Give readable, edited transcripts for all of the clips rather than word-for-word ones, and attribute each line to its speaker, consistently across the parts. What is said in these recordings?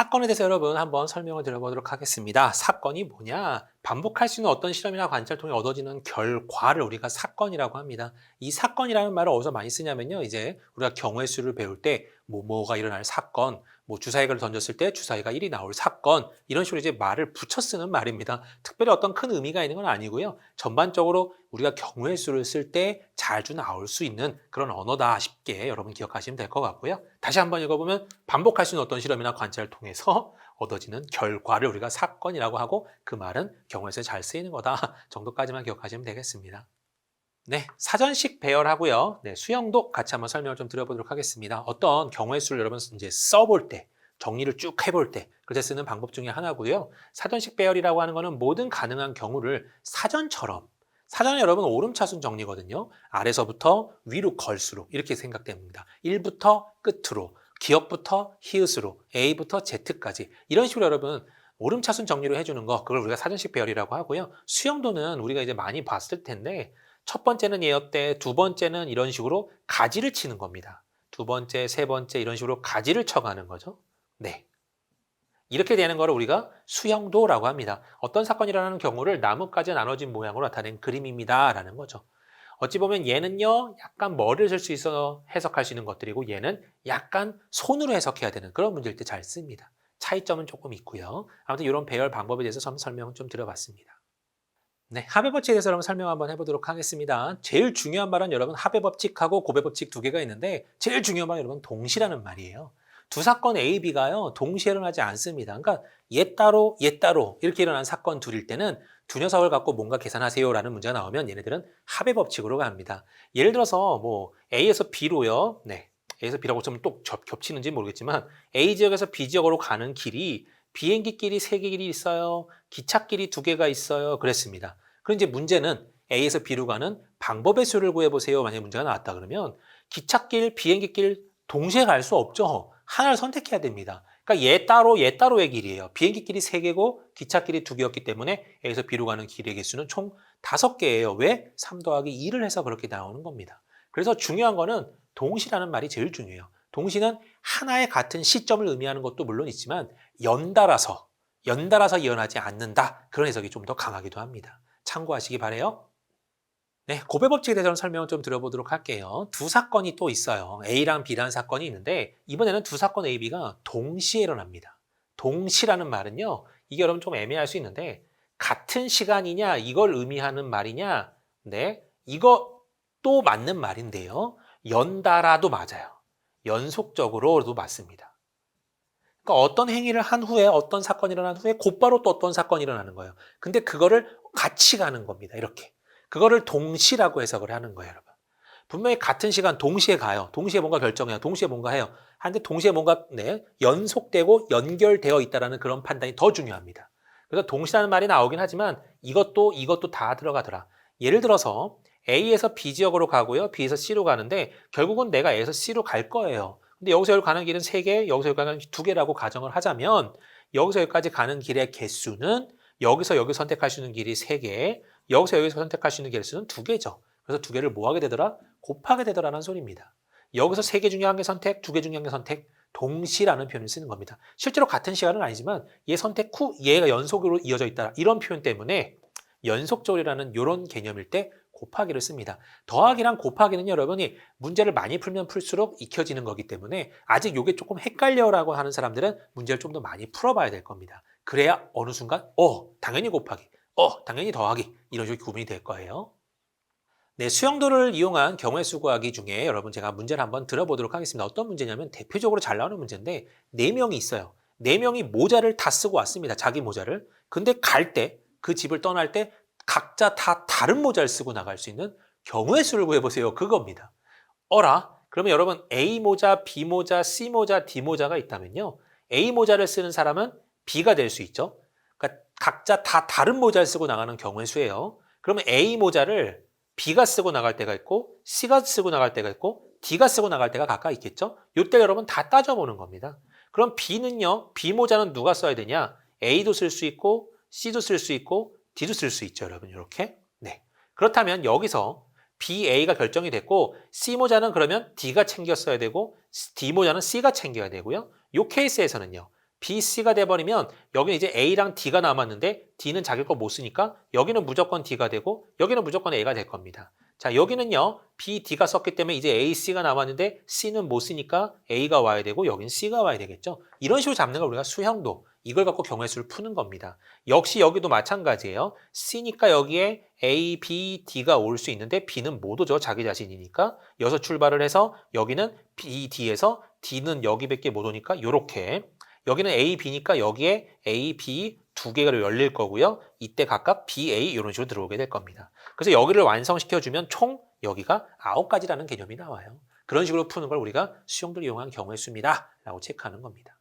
Speaker 1: 사건에 대해서 여러분 한번 설명을 드려보도록 하겠습니다. 사건이 뭐냐? 반복할 수 있는 어떤 실험이나 관찰을 통해 얻어지는 결과를 우리가 사건이라고 합니다. 이 사건이라는 말을 어디서 많이 쓰냐면요. 이제 우리가 경우의 수를 배울 때 뭐가 일어날 사건, 뭐 주사위를 던졌을 때 주사위가 1이 나올 사건, 이런 식으로 이제 말을 붙여 쓰는 말입니다. 특별히 어떤 큰 의미가 있는 건 아니고요. 전반적으로 우리가 경우의 수를 쓸 때 자주 나올 수 있는 그런 언어다 쉽게 여러분 기억하시면 될 것 같고요. 다시 한번 읽어보면 반복할 수 있는 어떤 실험이나 관찰을 통해서 얻어지는 결과를 우리가 사건이라고 하고 그 말은 경우에서 잘 쓰이는 거다 정도까지만 기억하시면 되겠습니다. 네, 사전식 배열하고요. 네, 수형도 같이 한번 설명을 좀 드려보도록 하겠습니다. 어떤 경우의 수를 여러분 이제 써볼 때, 정리를 쭉 해볼 때, 그때 쓰는 방법 중에 하나고요. 사전식 배열이라고 하는 거는 모든 가능한 경우를 사전에 여러분 오름차순 정리거든요. 아래서부터 위로 걸수록 이렇게 생각됩니다. 1부터 끝으로, 기역부터 히읗으로, A부터 Z까지 이런 식으로 여러분 오름차순 정리를 해주는 거, 그걸 우리가 사전식 배열이라고 하고요. 수형도는 우리가 이제 많이 봤을 텐데 첫 번째는 예역 때, 두 번째는 이런 식으로 가지를 치는 겁니다. 두 번째, 세 번째 이런 식으로 가지를 쳐가는 거죠. 네. 이렇게 되는 거를 우리가 수형도라고 합니다. 어떤 사건이라는 경우를 나뭇가지에 나눠진 모양으로 나타낸 그림입니다. 라는 거죠. 어찌 보면 얘는요, 약간 머리를 쓸 수 있어 해석할 수 있는 것들이고 얘는 약간 손으로 해석해야 되는 그런 문제일 때 잘 씁니다. 차이점은 조금 있고요. 아무튼 이런 배열 방법에 대해서 설명을 좀 드려봤습니다. 네, 합의 법칙에 대해서 여러분 설명 한번 해보도록 하겠습니다. 제일 중요한 말은 여러분 합의 법칙하고 고배 법칙 두 개가 있는데 제일 중요한 말은 여러분 동시라는 말이에요. 두 사건 A, B가요 동시에 일어나지 않습니다. 그러니까 얘 따로 이렇게 일어난 사건 둘일 때는 두 녀석을 갖고 뭔가 계산하세요라는 문제가 나오면 얘네들은 합의 법칙으로 갑니다. 예를 들어서 뭐 A에서 B로요. 네, A에서 B라고 좀 또 겹치는지 모르겠지만 A 지역에서 B 지역으로 가는 길이 비행기끼리 3개 길이 있어요. 기찻길이 2개가 있어요. 그랬습니다. 그럼 이제 문제는 A에서 B로 가는 방법의 수를 구해보세요. 만약에 문제가 나왔다 그러면 기찻길, 비행기길 동시에 갈 수 없죠. 하나를 선택해야 됩니다. 그러니까 얘 따로의 길이에요. 비행기길이 3개고 기찻길이 2개였기 때문에 A에서 B로 가는 길의 개수는 총 5개예요. 왜? 3 더하기 2를 해서 그렇게 나오는 겁니다. 그래서 중요한 거는 동시라는 말이 제일 중요해요. 동시는 하나의 같은 시점을 의미하는 것도 물론 있지만 연달아서 일어나지 않는다. 그런 해석이 좀 더 강하기도 합니다. 참고하시기 바래요. 네, 고배 법칙에 대해서 설명을 좀 드려보도록 할게요. 두 사건이 또 있어요. A랑 B라는 사건이 있는데 이번에는 두 사건 A, B가 동시에 일어납니다. 동시라는 말은요. 이게 여러분 좀 애매할 수 있는데 같은 시간이냐 이걸 의미하는 말이냐 네, 이것도 맞는 말인데요. 연달아도 맞아요. 연속적으로도 맞습니다. 그러니까 어떤 행위를 한 후에 어떤 사건이 일어난 후에 곧바로 또 어떤 사건이 일어나는 거예요. 근데 그거를 같이 가는 겁니다. 이렇게. 그거를 동시라고 해석을 하는 거예요, 여러분. 분명히 같은 시간 동시에 가요. 동시에 뭔가 결정해요. 동시에 뭔가 해요. 하는데 동시에 뭔가 연속되고 연결되어 있다는 그런 판단이 더 중요합니다. 그래서 동시라는 말이 나오긴 하지만 이것도 다 들어가더라. 예를 들어서 A에서 B 지역으로 가고요. B에서 C로 가는데 결국은 내가 A에서 C로 갈 거예요. 근데 여기서 여기 가는 길은 3개, 여기서 여기 가는 2개라고 가정을 하자면 여기서 여기까지 가는 길의 개수는 여기서 여기 선택할 수 있는 길이 3개, 여기서 여기서 선택할 수 있는 개수는 2개죠. 그래서 2개를 뭐 하게 되더라? 곱하게 되더라는 소리입니다. 여기서 3개 중에 1개 선택, 2개 중에 1개 선택, 동시라는 표현을 쓰는 겁니다. 실제로 같은 시간은 아니지만 얘 선택 후 얘가 연속으로 이어져 있다. 이런 표현 때문에 연속적이라는 이런 개념일 때 곱하기를 씁니다. 더하기랑 곱하기는 여러분이 문제를 많이 풀면 풀수록 익혀지는 거기 때문에 아직 이게 조금 헷갈려라고 하는 사람들은 문제를 좀 더 많이 풀어봐야 될 겁니다. 그래야 어느 순간 당연히 곱하기, 당연히 더하기 이런 식으로 구분이 될 거예요. 네, 수형도를 이용한 경우의 수 구하기 중에 여러분 제가 문제를 한번 들어보도록 하겠습니다. 어떤 문제냐면 대표적으로 잘 나오는 문제인데 4명이 있어요. 4명이 모자를 다 쓰고 왔습니다. 자기 모자를. 근데 갈 때, 그 집을 떠날 때 각자 다 다른 모자를 쓰고 나갈 수 있는 경우의 수를 구해보세요. 그겁니다. 그러면 여러분 A 모자, B 모자, C 모자, D 모자가 있다면요. A 모자를 쓰는 사람은 B가 될 수 있죠. 그러니까 각자 다 다른 모자를 쓰고 나가는 경우의 수예요. 그러면 A 모자를 B가 쓰고 나갈 때가 있고 C가 쓰고 나갈 때가 있고 D가 쓰고 나갈 때가 각각 있겠죠. 이때 여러분 다 따져보는 겁니다. 그럼 B는요. B 모자는 누가 써야 되냐? A도 쓸 수 있고 C도 쓸 수 있고 D도 쓸 수 있죠. 여러분 이렇게. 네. 그렇다면 여기서 B, A가 결정이 됐고 C 모자는 그러면 D가 챙겼어야 되고 D 모자는 C가 챙겨야 되고요. 이 케이스에서는요. B, C가 돼버리면 여기는 이제 A랑 D가 남았는데 D는 자기 거 못 쓰니까 여기는 무조건 D가 되고 여기는 무조건 A가 될 겁니다. 자, 여기는요. B, D가 썼기 때문에 이제 A, C가 남았는데 C는 못 쓰니까 A가 와야 되고 여기는 C가 와야 되겠죠. 이런 식으로 잡는 걸 우리가 수형도, 이걸 갖고 경우의 수를 푸는 겁니다. 역시 여기도 마찬가지예요. C니까 여기에 A, B, D가 올 수 있는데 B는 못 오죠. 자기 자신이니까. 여기서 출발을 해서 여기는 B, D에서 D는 여기밖에 못 오니까 이렇게 여기는 A, B니까 여기에 A, B 두 개가 열릴 거고요. 이때 각각 B, A 이런 식으로 들어오게 될 겁니다. 그래서 여기를 완성시켜주면 총 여기가 9가지라는 개념이 나와요. 그런 식으로 푸는 걸 우리가 수형들을 이용한 경우의 수입니다. 라고 체크하는 겁니다.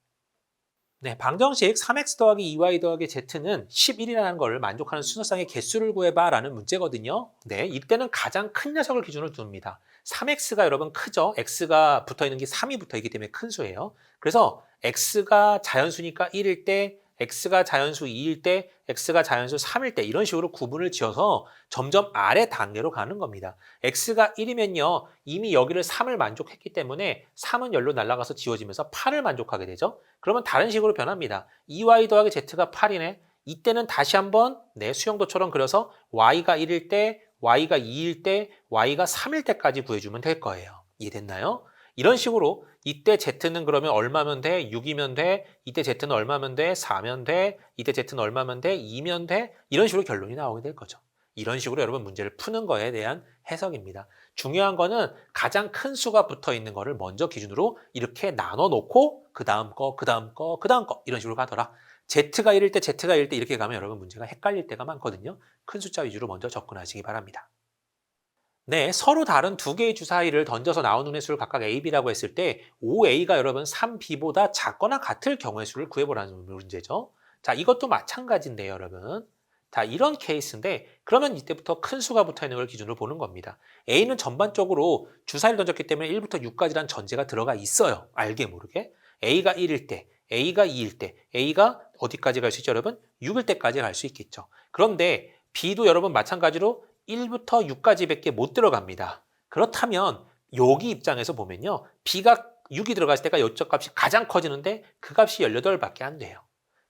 Speaker 1: 네, 방정식 3x 더하기 2y 더하기 z는 11이라는 걸 만족하는 순서상의 개수를 구해봐 라는 문제거든요. 네, 이때는 가장 큰 녀석을 기준으로 둡니다. 3x가 여러분 크죠? x가 붙어있는 게 3이 붙어있기 때문에 큰 수예요. 그래서 x가 자연수니까 1일 때, x가 자연수 2일 때, x가 자연수 3일 때 이런 식으로 구분을 지어서 점점 아래 단계로 가는 겁니다. x가 1이면요. 이미 여기를 3을 만족했기 때문에 3은 열로 날아가서 지워지면서 8을 만족하게 되죠. 그러면 다른 식으로 변합니다. 2y 더하기 z가 8이네. 이때는 다시 한번 수형도처럼 그려서 y가 1일 때, y가 2일 때, y가 3일 때까지 구해주면 될 거예요. 이해됐나요? 이런 식으로 이때 z는 그러면 얼마면 돼? 6이면 돼? 이때 z는 얼마면 돼? 4면 돼? 이때 z는 얼마면 돼? 2면 돼? 이런 식으로 결론이 나오게 될 거죠. 이런 식으로 여러분 문제를 푸는 거에 대한 해석입니다. 중요한 거는 가장 큰 수가 붙어 있는 거를 먼저 기준으로 이렇게 나눠 놓고 그 다음 거, 그 다음 거, 그 다음 거 이런 식으로 가더라. z가 1일 때, z가 1일 때 이렇게 가면 여러분 문제가 헷갈릴 때가 많거든요. 큰 숫자 위주로 먼저 접근하시기 바랍니다. 네, 서로 다른 두 개의 주사위를 던져서 나오는 횟수를 각각 A, B라고 했을 때 5A가 여러분 3B보다 작거나 같을 경우의 수를 구해보라는 문제죠. 자, 이것도 마찬가지인데요, 여러분. 자, 이런 케이스인데 그러면 이때부터 큰 수가 붙어있는 걸 기준으로 보는 겁니다. A는 전반적으로 주사위를 던졌기 때문에 1부터 6까지란 전제가 들어가 있어요. 알게 모르게. A가 1일 때, A가 2일 때, A가 어디까지 갈 수 있죠, 여러분? 6일 때까지 갈 수 있겠죠. 그런데 B도 여러분 마찬가지로 1부터 6까지밖에 못 들어갑니다. 그렇다면 여기 입장에서 보면요. B가 6이 들어갔을 때가 이쪽 값이 가장 커지는데 그 값이 18밖에 안 돼요.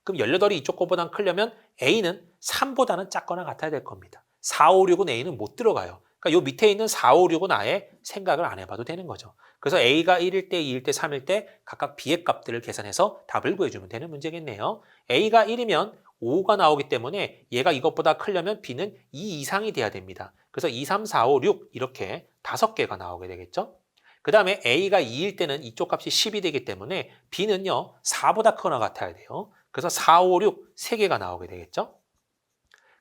Speaker 1: 그럼 18이 이쪽 거보다 크려면 A는 3보다는 작거나 같아야 될 겁니다. 4, 5, 6은 A는 못 들어가요. 그러니까 요 밑에 있는 4, 5, 6은 아예 생각을 안 해봐도 되는 거죠. 그래서 A가 1일 때, 2일 때, 3일 때 각각 B의 값들을 계산해서 답을 구해주면 되는 문제겠네요. A가 1이면 5가 나오기 때문에 얘가 이것보다 크려면 B는 2 이상이 돼야 됩니다. 그래서 2, 3, 4, 5, 6 이렇게 5개가 나오게 되겠죠. 그 다음에 A가 2일 때는 이쪽 값이 10이 되기 때문에 B는요 4보다 크거나 같아야 돼요. 그래서 4, 5, 6 3개가 나오게 되겠죠.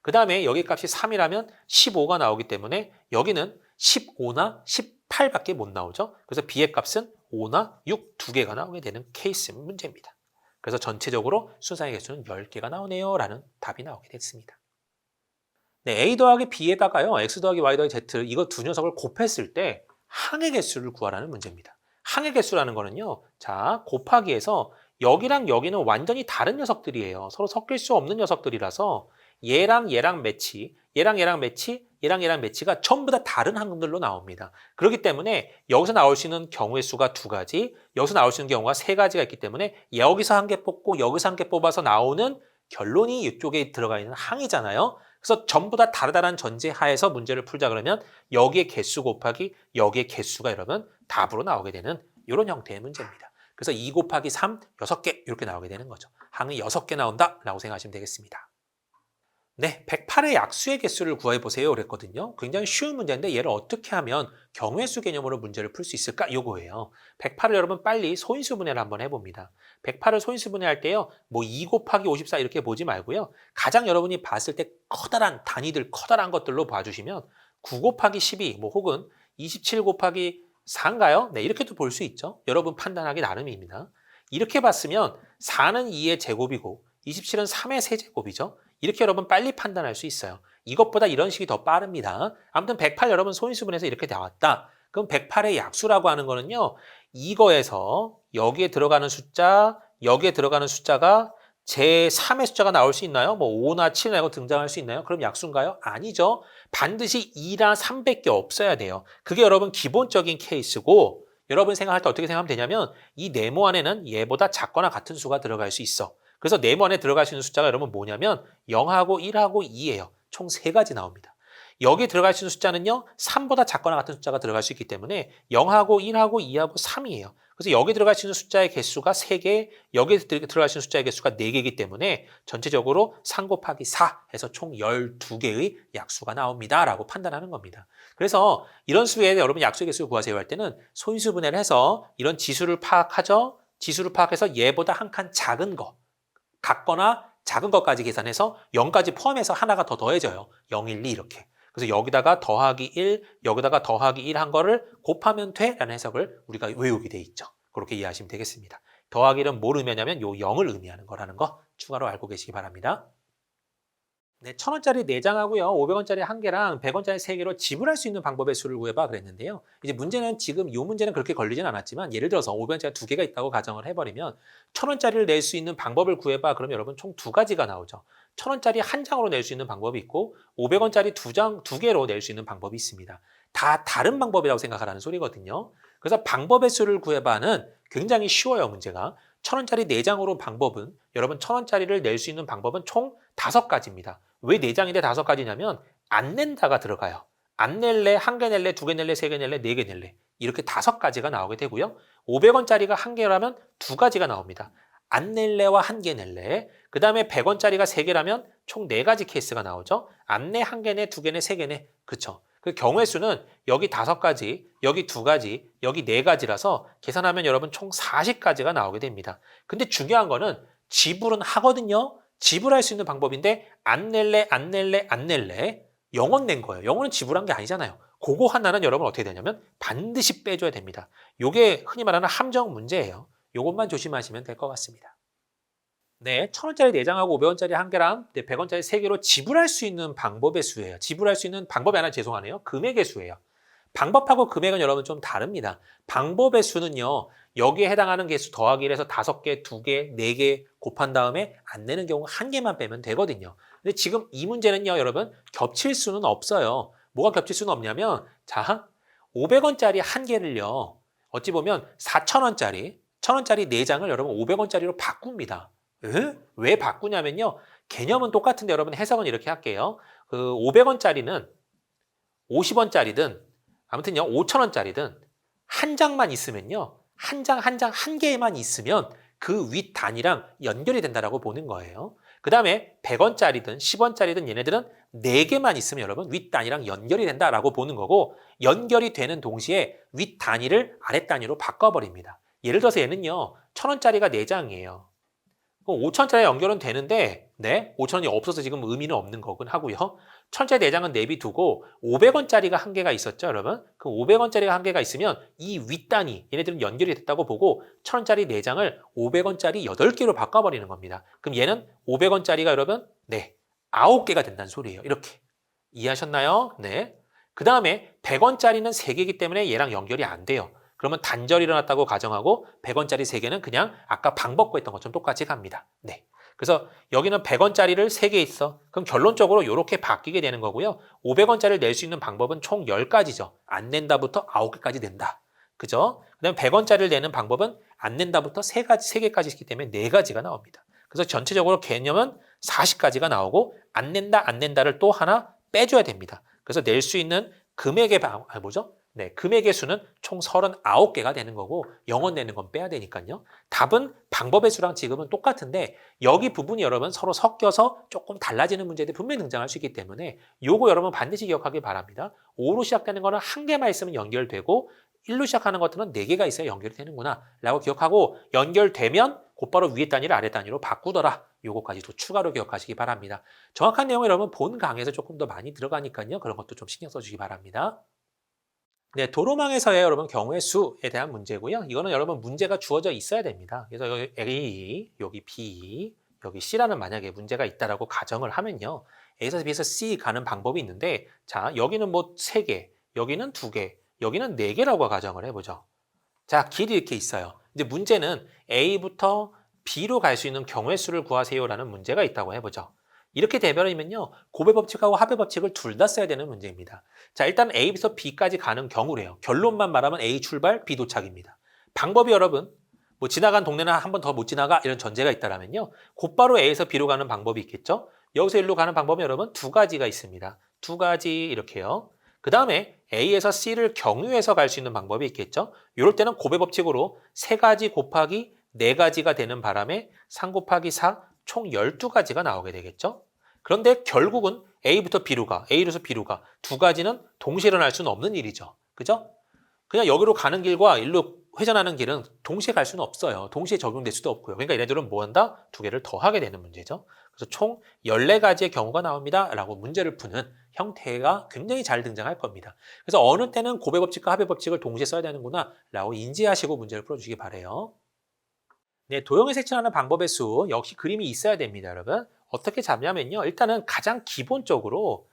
Speaker 1: 그 다음에 여기 값이 3이라면 15가 나오기 때문에 여기는 15나 18밖에 못 나오죠. 그래서 B의 값은 5나 6 2개가 나오게 되는 케이스 문제입니다. 그래서 전체적으로 순상의 개수는 10개가 나오네요 라는 답이 나오게 됐습니다. 네, A 더하기 B에다가요 X 더하기 Y 더하기 Z 이거 두 녀석을 곱했을 때 항의 개수를 구하라는 문제입니다. 항의 개수라는 거는요, 자 곱하기에서 여기랑 여기는 완전히 다른 녀석들이에요. 서로 섞일 수 없는 녀석들이라서 얘랑 얘랑 매치, 얘랑 얘랑 매치, 얘랑 얘랑 매치가 전부 다 다른 항들로 나옵니다. 그렇기 때문에 여기서 나올 수 있는 경우의 수가 2가지, 여기서 나올 수 있는 경우가 3가지가 있기 때문에 여기서 한 개 뽑고 여기서 한 개 뽑아서 나오는 결론이 이쪽에 들어가 있는 항이잖아요. 그래서 전부 다 다르다는 전제 하에서 문제를 풀자 그러면 여기에 개수 곱하기 여기에 개수가 여러분 답으로 나오게 되는 이런 형태의 문제입니다. 그래서 2 곱하기 3, 6개 이렇게 나오게 되는 거죠. 항이 6개 나온다 라고 생각하시면 되겠습니다. 네, 108의 약수의 개수를 구해보세요 그랬거든요. 굉장히 쉬운 문제인데 얘를 어떻게 하면 경우의 수 개념으로 문제를 풀 수 있을까? 요거예요. 108을 여러분 빨리 소인수분해를 한번 해봅니다. 108을 소인수분해할 때요. 뭐 2 곱하기 54 이렇게 보지 말고요. 가장 여러분이 봤을 때 커다란 단위들, 커다란 것들로 봐주시면 9 곱하기 12, 뭐 혹은 27 곱하기 4인가요? 네, 이렇게도 볼 수 있죠. 여러분 판단하기 나름입니다. 이렇게 봤으면 4는 2의 제곱이고 27은 3의 세제곱이죠. 이렇게 여러분 빨리 판단할 수 있어요. 이것보다 이런 식이 더 빠릅니다. 아무튼 108 여러분 소인수분해서 이렇게 나왔다. 그럼 108의 약수라고 하는 거는요. 이거에서 여기에 들어가는 숫자, 여기에 들어가는 숫자가 제3의 숫자가 나올 수 있나요? 뭐 5나 7나 이거 등장할 수 있나요? 그럼 약수인가요? 아니죠. 반드시 2나 3밖에 없어야 돼요. 그게 여러분 기본적인 케이스고 여러분 생각할 때 어떻게 생각하면 되냐면 이 네모 안에는 얘보다 작거나 같은 수가 들어갈 수 있어. 그래서 네모 안에 들어갈 수 있는 숫자가 여러분 뭐냐면 0하고 1하고 2예요. 총 3가지 나옵니다. 여기 들어갈 수 있는 숫자는요. 3보다 작거나 같은 숫자가 들어갈 수 있기 때문에 0하고 1하고 2하고 3이에요. 그래서 여기 들어갈 수 있는 숫자의 개수가 3개, 여기 들어갈 수 있는 숫자의 개수가 4개이기 때문에 전체적으로 3 곱하기 4 해서 총 12개의 약수가 나옵니다. 라고 판단하는 겁니다. 그래서 이런 수에 여러분 약수의 개수를 구하세요 할 때는 소인수분해를 해서 이런 지수를 파악하죠. 지수를 파악해서 얘보다 한 칸 작은 거, 같거나 작은 것까지 계산해서 0까지 포함해서 하나가 더 더해져요. 0, 1, 2 이렇게. 그래서 여기다가 더하기 1, 여기다가 더하기 1 한 거를 곱하면 돼 라는 해석을 우리가 외우게 돼 있죠. 그렇게 이해하시면 되겠습니다. 더하기는 뭘 의미하냐면 요 0을 의미하는 거라는 거 추가로 알고 계시기 바랍니다. 네, 1,000원짜리 4장하고요. 500원짜리 1개랑 100원짜리 3개로 지불할 수 있는 방법의 수를 구해봐 그랬는데요. 이제 문제는 지금 이 문제는 그렇게 걸리진 않았지만 예를 들어서 500원짜리 2개가 있다고 가정을 해버리면 1,000원짜리를 낼 수 있는 방법을 구해봐 그러면 여러분 총 2가지가 나오죠. 1,000원짜리 1장으로 낼 수 있는 방법이 있고 500원짜리 2개로 낼 수 있는 방법이 있습니다. 다 다른 방법이라고 생각하라는 소리거든요. 그래서 방법의 수를 구해봐는 굉장히 쉬워요, 문제가. 1,000원짜리 4장으로 방법은 여러분 1,000원짜리를 낼 수 있는 방법은 총 5가지입니다. 왜 4장인데 5가지냐면 안 낸다가 들어가요. 안 낼래, 1개 낼래, 2개 낼래, 3개 낼래, 4개 낼래. 이렇게 5가지가 나오게 되고요. 500원짜리가 1개라면 2가지가 나옵니다. 안 낼래와 1개 낼래. 그 다음에 100원짜리가 3개라면 총 4가지 케이스가 나오죠. 안 내, 1개 내, 2개 내, 3개 내. 그쵸? 그 경우의 수는 여기 5가지, 여기 2가지, 여기 4가지라서 계산하면 여러분 총 40가지가 나오게 됩니다. 근데 중요한 거는 지불은 하거든요. 지불할 수 있는 방법인데 안 낼래, 안 낼래, 안 낼래. 0원 낸 거예요. 0원은 지불한 게 아니잖아요. 그거 하나는 여러분 어떻게 되냐면 반드시 빼줘야 됩니다. 요게 흔히 말하는 함정 문제예요. 요것만 조심하시면 될 것 같습니다. 네, 1,000원짜리 4장하고 500원짜리 1개랑 100원짜리 3개로 지불할 수 있는 방법의 수예요. 지불할 수 있는 방법이 아니라 죄송하네요. 금액의 수예요. 방법하고 금액은 여러분 좀 다릅니다. 방법의 수는요. 여기에 해당하는 개수 더하기 1해서 5개, 2개, 4개 곱한 다음에 안 내는 경우 1개만 빼면 되거든요. 근데 지금 이 문제는요. 여러분 겹칠 수는 없어요. 뭐가 겹칠 수는 없냐면 자, 500원짜리 1개를요. 어찌 보면 4,000원짜리, 1,000원짜리 4장을 여러분 500원짜리로 바꿉니다. 왜 바꾸냐면요. 개념은 똑같은데 여러분 해석은 이렇게 할게요. 그 500원짜리는 50원짜리든 아무튼요 5,000원짜리든 한 장만 있으면요. 한 장 한 장 한 개만 있으면 그 윗 단위랑 연결이 된다라고 보는 거예요. 그 다음에 100원짜리든 10원짜리든 얘네들은 4개만 있으면 여러분 윗 단위랑 연결이 된다라고 보는 거고 연결이 되는 동시에 윗 단위를 아랫 단위로 바꿔버립니다. 예를 들어서 얘는요. 1,000원짜리가 4장이에요. 5,000원짜리 연결은 되는데 네, 5,000원이 없어서 지금 의미는 없는 거군 하고요. 1,000원짜리 4장은 내비두고 500원짜리가 1개가 있었죠, 여러분? 그 500원짜리가 1개가 있으면 이 윗단위, 얘네들은 연결이 됐다고 보고 1,000원짜리 4장을 500원짜리 8개로 바꿔버리는 겁니다. 그럼 얘는 500원짜리가 여러분, 네, 9개가 된다는 소리예요. 이렇게. 이해하셨나요? 네. 그 다음에 100원짜리는 3개이기 때문에 얘랑 연결이 안 돼요. 그러면 단절이 일어났다고 가정하고 100원짜리 3개는 그냥 아까 방법과 했던 것처럼 똑같이 갑니다. 네. 그래서 여기는 100원짜리를 3개 있어. 그럼 결론적으로 이렇게 바뀌게 되는 거고요. 500원짜리를 낼 수 있는 방법은 총 10가지죠. 안 낸다부터 9개까지 낸다. 그죠? 그 다음에 100원짜리를 내는 방법은 안 낸다부터 3개까지 있기 때문에 4가지가 나옵니다. 그래서 전체적으로 개념은 40가지가 나오고 안 낸다, 안 낸다를 또 하나 빼줘야 됩니다. 그래서 낼 수 있는 금액의 네, 금액의 수는 총 39개가 되는 거고 0원 내는 건 빼야 되니까요. 답은 방법의 수랑 지금은 똑같은데 여기 부분이 여러분 서로 섞여서 조금 달라지는 문제들이 분명히 등장할 수 있기 때문에 요거 여러분 반드시 기억하길 바랍니다. 5로 시작되는 거는 한 개만 있으면 연결되고 1로 시작하는 것들은 4개가 있어야 연결이 되는구나 라고 기억하고 연결되면 곧바로 위에 단위를 아래 단위로 바꾸더라. 요거까지도 추가로 기억하시기 바랍니다. 정확한 내용은 여러분 본 강의에서 조금 더 많이 들어가니까요. 그런 것도 좀 신경 써주시기 바랍니다. 네, 도로망에서의 여러분 경우의 수에 대한 문제고요. 이거는 여러분 문제가 주어져 있어야 됩니다. 그래서 여기 A, 여기 B, 여기 C라는 만약에 문제가 있다라고 가정을 하면요. A에서 B에서 C 가는 방법이 있는데 자, 여기는 뭐 3개, 여기는 2개, 여기는 4개라고 가정을 해보죠. 자, 길이 이렇게 있어요. 이제 문제는 A부터 B로 갈 수 있는 경우의 수를 구하세요라는 문제가 있다고 해보죠. 이렇게 되버리면요. 곱의 법칙하고 합의 법칙을 둘 다 써야 되는 문제입니다. 자, 일단 A부터 B까지 가는 경우래요. 결론만 말하면 A 출발, B 도착입니다. 방법이 여러분, 뭐 지나간 동네는 한 번 더 못 지나가 이런 전제가 있다라면요. 곧바로 A에서 B로 가는 방법이 있겠죠. 여기서 L로 가는 방법은 여러분 두 가지가 있습니다. 두 가지 이렇게요. 그 다음에 A에서 C를 경유해서 갈 수 있는 방법이 있겠죠. 이럴 때는 곱의 법칙으로 3가지 곱하기 4가지가 되는 바람에 3 곱하기 4, 총 12가지가 나오게 되겠죠. 그런데 결국은 A부터 B로 가, A로서 B로 가. 두 가지는 동시에 일어날 수는 없는 일이죠. 그죠? 그냥 여기로 가는 길과 일로 회전하는 길은 동시에 갈 수는 없어요. 동시에 적용될 수도 없고요. 그러니까 얘네들은 뭐 한다? 두 개를 더하게 되는 문제죠. 그래서 총 14가지의 경우가 나옵니다. 라고 문제를 푸는 형태가 굉장히 잘 등장할 겁니다. 그래서 어느 때는 곱의 법칙과 합의 법칙을 동시에 써야 되는구나 라고 인지하시고 문제를 풀어주시기 바라요. 네, 도형을 색칠하는 방법의 수 역시 그림이 있어야 됩니다, 여러분. 어떻게 잡냐면요. 일단은 가장 기본적으로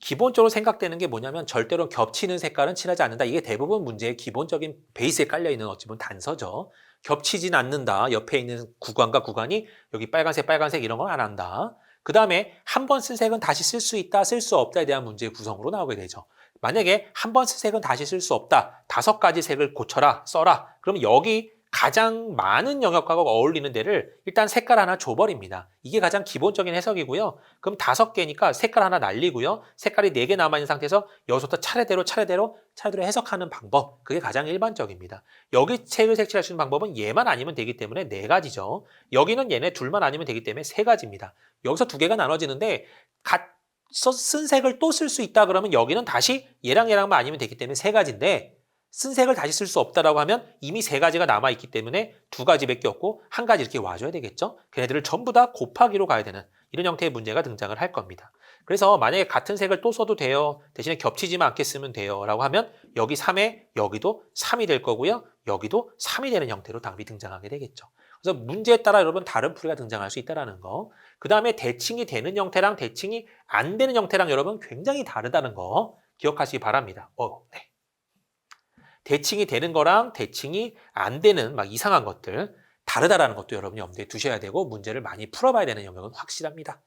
Speaker 1: 기본적으로 생각되는 게 뭐냐면 절대로 겹치는 색깔은 칠하지 않는다. 이게 대부분 문제의 기본적인 베이스에 깔려있는 어찌 보면 단서죠. 겹치진 않는다. 옆에 있는 구간과 구간이 여기 빨간색, 빨간색 이런 건 안 한다. 그 다음에 한 번 쓴 색은 다시 쓸 수 있다, 쓸 수 없다에 대한 문제의 구성으로 나오게 되죠. 만약에 한 번 쓴 색은 다시 쓸 수 없다. 5가지 색을 고쳐라, 써라. 그럼 여기 가장 많은 영역과 어울리는 데를 일단 색깔 하나 줘버립니다. 이게 가장 기본적인 해석이고요. 그럼 5개니까 색깔 하나 날리고요. 색깔이 4개 남아있는 상태에서 여기서부터 차례대로 해석하는 방법. 그게 가장 일반적입니다. 여기 색을 색칠할 수 있는 방법은 얘만 아니면 되기 때문에 4가지죠. 여기는 얘네 둘만 아니면 되기 때문에 3가지입니다. 여기서 2개가 나눠지는데 쓴 색을 또 쓸 수 있다 그러면 여기는 다시 얘랑 얘랑만 아니면 되기 때문에 3가지인데 쓴 색을 다시 쓸 수 없다라고 하면 이미 3가지가 남아있기 때문에 2가지밖에 없고 1가지 이렇게 와줘야 되겠죠. 걔네들을 전부 다 곱하기로 가야 되는 이런 형태의 문제가 등장을 할 겁니다. 그래서 만약에 같은 색을 또 써도 돼요. 대신에 겹치지만 않게 쓰면 돼요. 라고 하면 여기 3에 여기도 3이 될 거고요. 여기도 3이 되는 형태로 답이 등장하게 되겠죠. 그래서 문제에 따라 여러분 다른 풀이가 등장할 수 있다는 거. 그 다음에 대칭이 되는 형태랑 대칭이 안 되는 형태랑 여러분 굉장히 다르다는 거 기억하시기 바랍니다. 네. 대칭이 되는 거랑 대칭이 안 되는 막 이상한 것들 다르다라는 것도 여러분이 염두에 두셔야 되고 문제를 많이 풀어봐야 되는 영역은 확실합니다.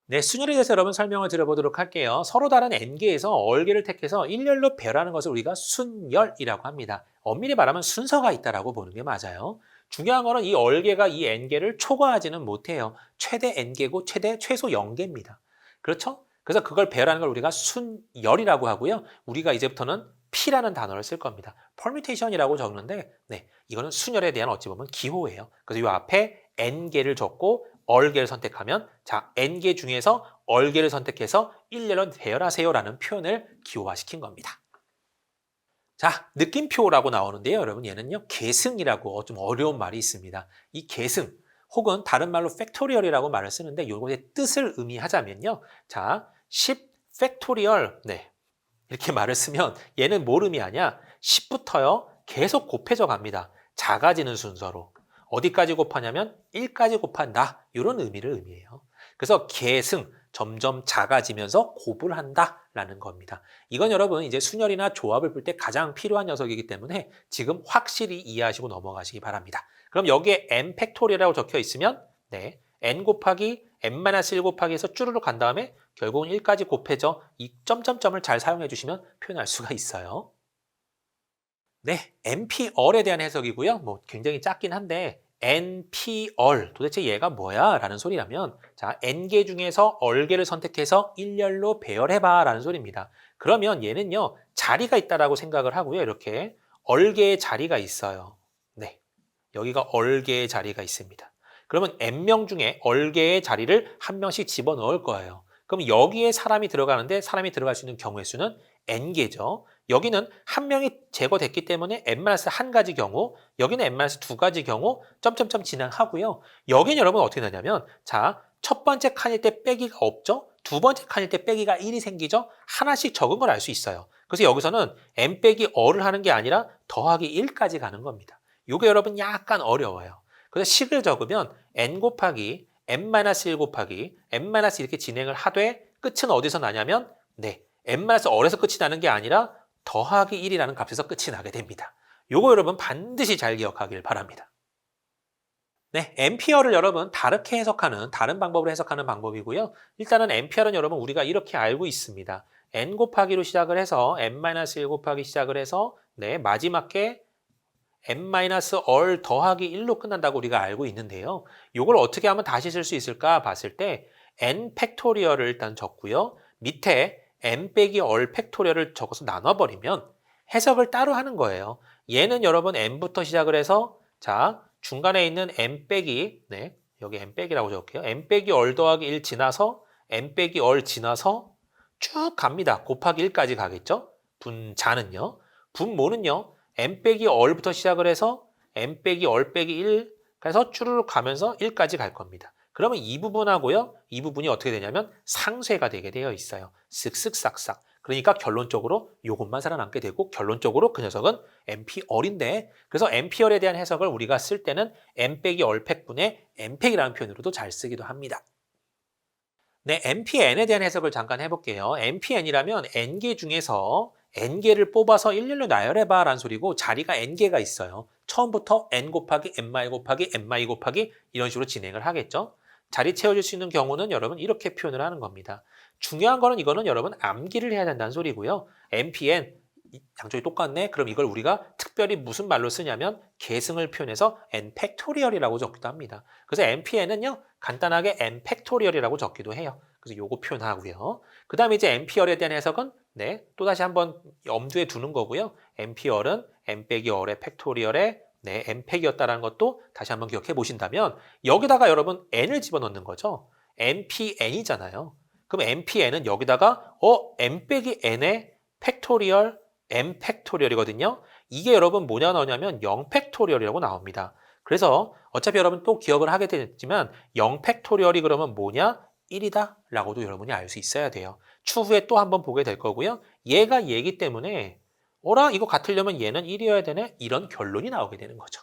Speaker 1: 네, 순열에 대해서 여러분 설명을 드려보도록 할게요. 서로 다른 n개에서 얼개를 택해서 일렬로 배열하는 것을 우리가 순열이라고 합니다. 엄밀히 말하면 순서가 있다라고 보는 게 맞아요. 중요한 거는 이 얼개가 이 n개를 초과하지는 못해요. 최대 n개고 최소 0개입니다. 그렇죠? 그래서 그걸 배열하는 걸 우리가 순열이라고 하고요. 우리가 이제부터는 P라는 단어를 쓸 겁니다. permutation이라고 적는데 이거는 순열에 대한 어찌 보면 기호예요. 그래서 이 앞에 n개를 적고 얼개를 선택하면 자 n개 중에서 얼개를 선택해서 일렬로 배열하세요라는 표현을 기호화시킨 겁니다. 자, 느낌표라고 나오는데요. 여러분 얘는요. 계승이라고 좀 어려운 말이 있습니다. 이 계승 혹은 다른 말로 팩토리얼이라고 말을 쓰는데 이것의 뜻을 의미하자면요. 자, 10 팩토리얼 이렇게 말을 쓰면 얘는 뭘 의미하냐? 10부터요. 계속 곱해져 갑니다. 작아지는 순서로. 어디까지 곱하냐면 1까지 곱한다. 이런 의미를 의미해요. 그래서 계승, 점점 작아지면서 곱을 한다라는 겁니다. 이건 여러분 이제 순열이나 조합을 풀 때 가장 필요한 녀석이기 때문에 지금 확실히 이해하시고 넘어가시기 바랍니다. 그럼 여기에 n 팩토리얼이라고 적혀 있으면 n 곱하기 n-1 곱하기 해서 쭈르륵 간 다음에 결국은 1까지 곱해져 이 점점점을 잘 사용해 주시면 표현할 수가 있어요. 네, NP얼에 대한 해석이고요. 뭐 굉장히 짧긴 한데 NP얼 도대체 얘가 뭐야? 라는 소리라면 자 N개 중에서 얼개를 선택해서 일렬로 배열해봐 라는 소리입니다. 그러면 얘는요 자리가 있다라고 생각을 하고요. 이렇게 얼개의 자리가 있어요. 네, 여기가 얼개의 자리가 있습니다. 그러면 N명 중에 얼개의 자리를 한 명씩 집어넣을 거예요. 그럼 여기에 사람이 들어가는데 사람이 들어갈 수 있는 경우의 수는 n개죠. 여기는 한 명이 제거됐기 때문에 n-1가지 경우, 여기는 n-2가지 경우 점점점 진행하고요. 여기는 여러분 어떻게 되냐면 자, 첫 번째 칸일 때 빼기가 없죠. 두 번째 칸일 때 빼기가 1이 생기죠. 하나씩 적은 걸 알 수 있어요. 그래서 여기서는 n 빼기 어를 하는 게 아니라 더하기 1까지 가는 겁니다. 이게 여러분 약간 어려워요. 그래서 식을 적으면 n 곱하기 n-1 곱하기 n-1 이렇게 진행을 하되 끝은 어디서 나냐면 n-얼에서 끝이 나는 게 아니라 더하기 1이라는 값에서 끝이 나게 됩니다. 요거 여러분 반드시 잘 기억하길 바랍니다. 네, 앰피어를 여러분 다르게 해석하는 다른 방법으로 해석하는 방법이고요. 일단은 앰피어는 여러분 우리가 이렇게 알고 있습니다. n 곱하기로 시작을 해서 n-1 곱하기 시작을 해서 네, 마지막에 n-얼 더하기 1로 끝난다고 우리가 알고 있는데요. 이걸 어떻게 하면 다시 쓸 수 있을까 봤을 때 n 팩토리얼을 일단 적고요. 밑에 n 빼기 얼 팩토리얼을 적어서 나눠버리면 해석을 따로 하는 거예요. 얘는 여러분 n부터 시작을 해서 자 중간에 있는 n 빼기 네 여기 n 빼기라고 적을게요. n 빼기 얼 더하기 1 지나서 n 빼기 얼 지나서 쭉 갑니다. 곱하기 1까지 가겠죠? 분자는요. 분모는요. n 빼기 얼부터 시작을 해서 n 빼기 얼 빼기 1 그래서 쭈르륵 가면서 1까지 갈 겁니다. 그러면 이 부분하고요. 이 부분이 어떻게 되냐면 상쇄가 되게 되어 있어요. 쓱쓱 싹싹. 그러니까 결론적으로 이것만 살아남게 되고 결론적으로 그 녀석은 np얼인데 그래서 np얼에 대한 해석을 우리가 쓸 때는 n 빼기 얼 팩분의 n팩이라는 표현으로도 잘 쓰기도 합니다. 네, npn에 대한 해석을 잠깐 해볼게요. npn이라면 n개 중에서 n개를 뽑아서 일렬로 나열해봐 라는 소리고 자리가 n개가 있어요. 처음부터 n 곱하기 n-1 곱하기 n-2 곱하기 이런 식으로 진행을 하겠죠. 자리 채워줄 수 있는 경우는 여러분 이렇게 표현을 하는 겁니다. 중요한 거는 이거는 여러분 암기를 해야 된다는 소리고요. npn 양쪽이 똑같네. 그럼 이걸 우리가 특별히 무슨 말로 쓰냐면 계승을 표현해서 n 팩토리얼이라고 적기도 합니다. 그래서 npn은요 간단하게 n 팩토리얼이라고 적기도 해요. 그래서 요거 표현하고요. 그 다음에 이제 np열에 대한 해석은 네 또다시 한번 엄두에 두는 거고요. np열은 n 빼기 얼의 팩토리얼의 네 n팩이었다는 것도 다시 한번 기억해 보신다면 여기다가 여러분 n을 집어넣는 거죠. npn이잖아요. 그럼 npn은 여기다가 n 빼기 n의 팩토리얼 n 팩토리얼이거든요. 이게 여러분 뭐냐 나오냐면 0 팩토리얼이라고 나옵니다. 그래서 어차피 여러분 또 기억을 하게 되겠지만 0 팩토리얼이 그러면 뭐냐? 1이다 라고도 여러분이 알 수 있어야 돼요. 추후에 또 한번 보게 될 거고요. 얘가 얘기 때문에 어라 이거 같으려면 얘는 1이어야 되네? 이런 결론이 나오게 되는 거죠.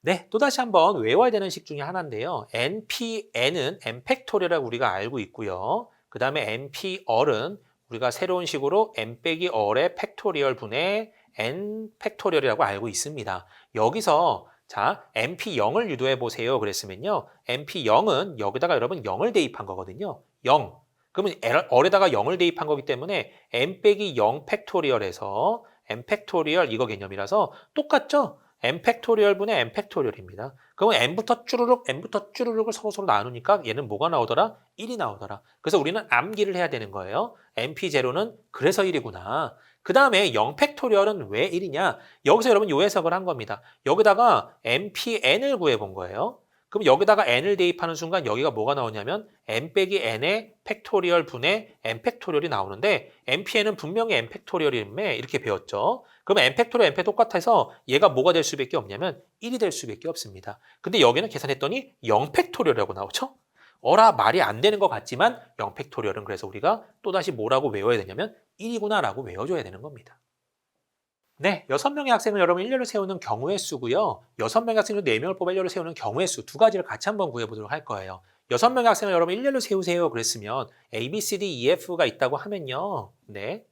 Speaker 1: 네, 또다시 한번 외워야 되는 식 중에 하나인데요. npn은 n 팩토리얼이라고 우리가 알고 있고요. 그 다음에 np얼은 우리가 새로운 식으로 n 빼기 얼의 팩토리얼 분의 n 팩토리얼이라고 알고 있습니다. 여기서 자 np0을 유도해 보세요 그랬으면요. np0은 여기다가 여러분 0을 대입한 거거든요. 0. 그러면 얼에다가 0을 대입한 거기 때문에 n 빼기 0 팩토리얼에서 n 팩토리얼 이거 개념이라서 똑같죠? n 팩토리얼 분의 n 팩토리얼입니다. 그러면 n부터 쭈르륵을 서로 나누니까 얘는 뭐가 나오더라? 1이 나오더라. 그래서 우리는 암기를 해야 되는 거예요. np0는 그래서 1이구나. 그 다음에 0 팩토리얼은 왜 1이냐? 여기서 여러분 요 해석을 한 겁니다. 여기다가 npn을 구해본 거예요. 그럼 여기다가 n을 대입하는 순간 여기가 뭐가 나오냐면 n 빼기 n의 팩토리얼 분의 n 팩토리얼이 나오는데 npn은 분명히 n 팩토리얼임에 이렇게 배웠죠. 그럼 n 팩토리얼 n팩 똑같아서 얘가 뭐가 될 수밖에 없냐면 1이 될 수밖에 없습니다. 근데 여기는 계산했더니 0 팩토리얼이라고 나오죠. 어라 말이 안 되는 것 같지만 0 팩토리얼은 그래서 우리가 또다시 뭐라고 외워야 되냐면 1이구나 라고 외워줘야 되는 겁니다. 네, 6명의 학생을 여러분 일렬로 세우는 경우의 수고요. 6명의 학생 중 4명을 뽑아 일렬로 세우는 경우의 수 두 가지를 같이 한번 구해보도록 할 거예요. 6명의 학생을 여러분 일렬로 세우세요 그랬으면 A, B, C, D, E, F가 있다고 하면요. 네,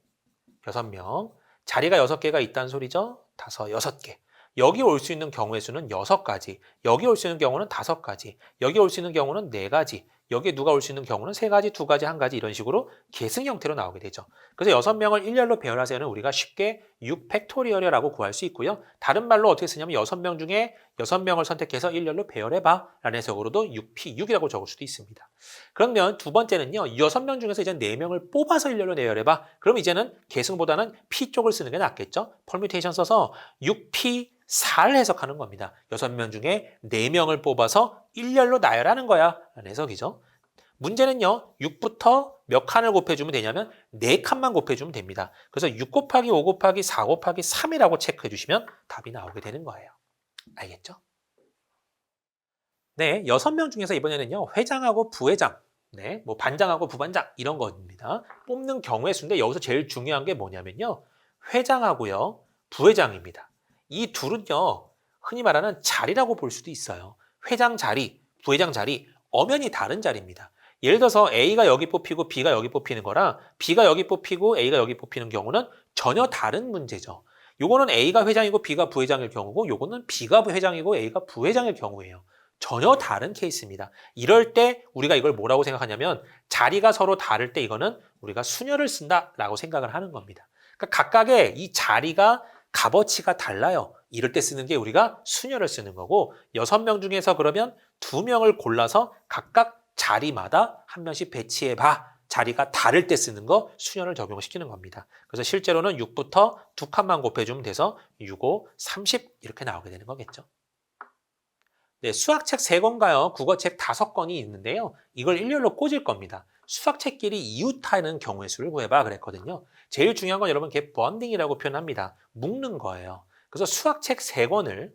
Speaker 1: 6명. 자리가 6개가 있다는 소리죠. 6개. 여기 올 수 있는 경우의 수는 6가지. 여기 올 수 있는 경우는 5가지. 여기 올 수 있는 경우는 4가지. 여기에 누가 올 수 있는 경우는 3가지, 2가지, 1가지 이런 식으로 계승 형태로 나오게 되죠. 그래서 6명을 일렬로 배열하세요는 우리가 쉽게 6 팩토리얼이라고 구할 수 있고요. 다른 말로 어떻게 쓰냐면 6명 중에 6명을 선택해서 일렬로 배열해봐 라는 해석으로도 6P6이라고 적을 수도 있습니다. 그러면 두 번째는요. 6명 중에서 이제 4명을 뽑아서 일렬로 배열해봐. 그럼 이제는 계승보다는 P 쪽을 쓰는 게 낫겠죠. 퍼뮤테이션 써서 6P4를 해석하는 겁니다. 6명 중에 4명을 뽑아서 일렬로 나열하는 거야 라는 해석이죠. 문제는요. 6부터 몇 칸을 곱해주면 되냐면 4칸만 곱해주면 됩니다. 그래서 6 곱하기 5 곱하기 4 곱하기 3이라고 체크해 주시면 답이 나오게 되는 거예요. 알겠죠? 네, 6명 중에서 이번에는요. 회장하고 부회장, 네, 뭐 반장하고 부반장 이런 겁니다. 뽑는 경우의 수인데 여기서 제일 중요한 게 뭐냐면요. 회장하고요. 부회장입니다. 이 둘은요. 흔히 말하는 자리라고 볼 수도 있어요. 회장 자리, 부회장 자리, 엄연히 다른 자리입니다. 예를 들어서 A가 여기 뽑히고 B가 여기 뽑히는 거랑 B가 여기 뽑히고 A가 여기 뽑히는 경우는 전혀 다른 문제죠. 요거는 A가 회장이고 B가 부회장일 경우고 요거는 B가 회장이고 A가 부회장일 경우예요. 전혀 다른 케이스입니다. 이럴 때 우리가 이걸 뭐라고 생각하냐면 자리가 서로 다를 때 이거는 우리가 순열을 쓴다라고 생각을 하는 겁니다. 그러니까 각각의 이 자리가 값어치가 달라요. 이럴 때 쓰는 게 우리가 순열을 쓰는 거고 6명 중에서 그러면 2명을 골라서 각각 자리마다 한 명씩 배치해봐. 자리가 다를 때 쓰는 거 순열을 적용시키는 겁니다. 그래서 실제로는 6부터 2칸만 곱해주면 돼서 6, 5, 30 이렇게 나오게 되는 거겠죠. 네, 수학책 3권가요. 국어책 5권이 있는데요. 이걸 일렬로 꽂을 겁니다. 수학책끼리 이웃하는 경우의 수를 구해봐 그랬거든요. 제일 중요한 건 여러분 걔 번딩이라고 표현합니다. 묶는 거예요. 그래서 수학책 3권을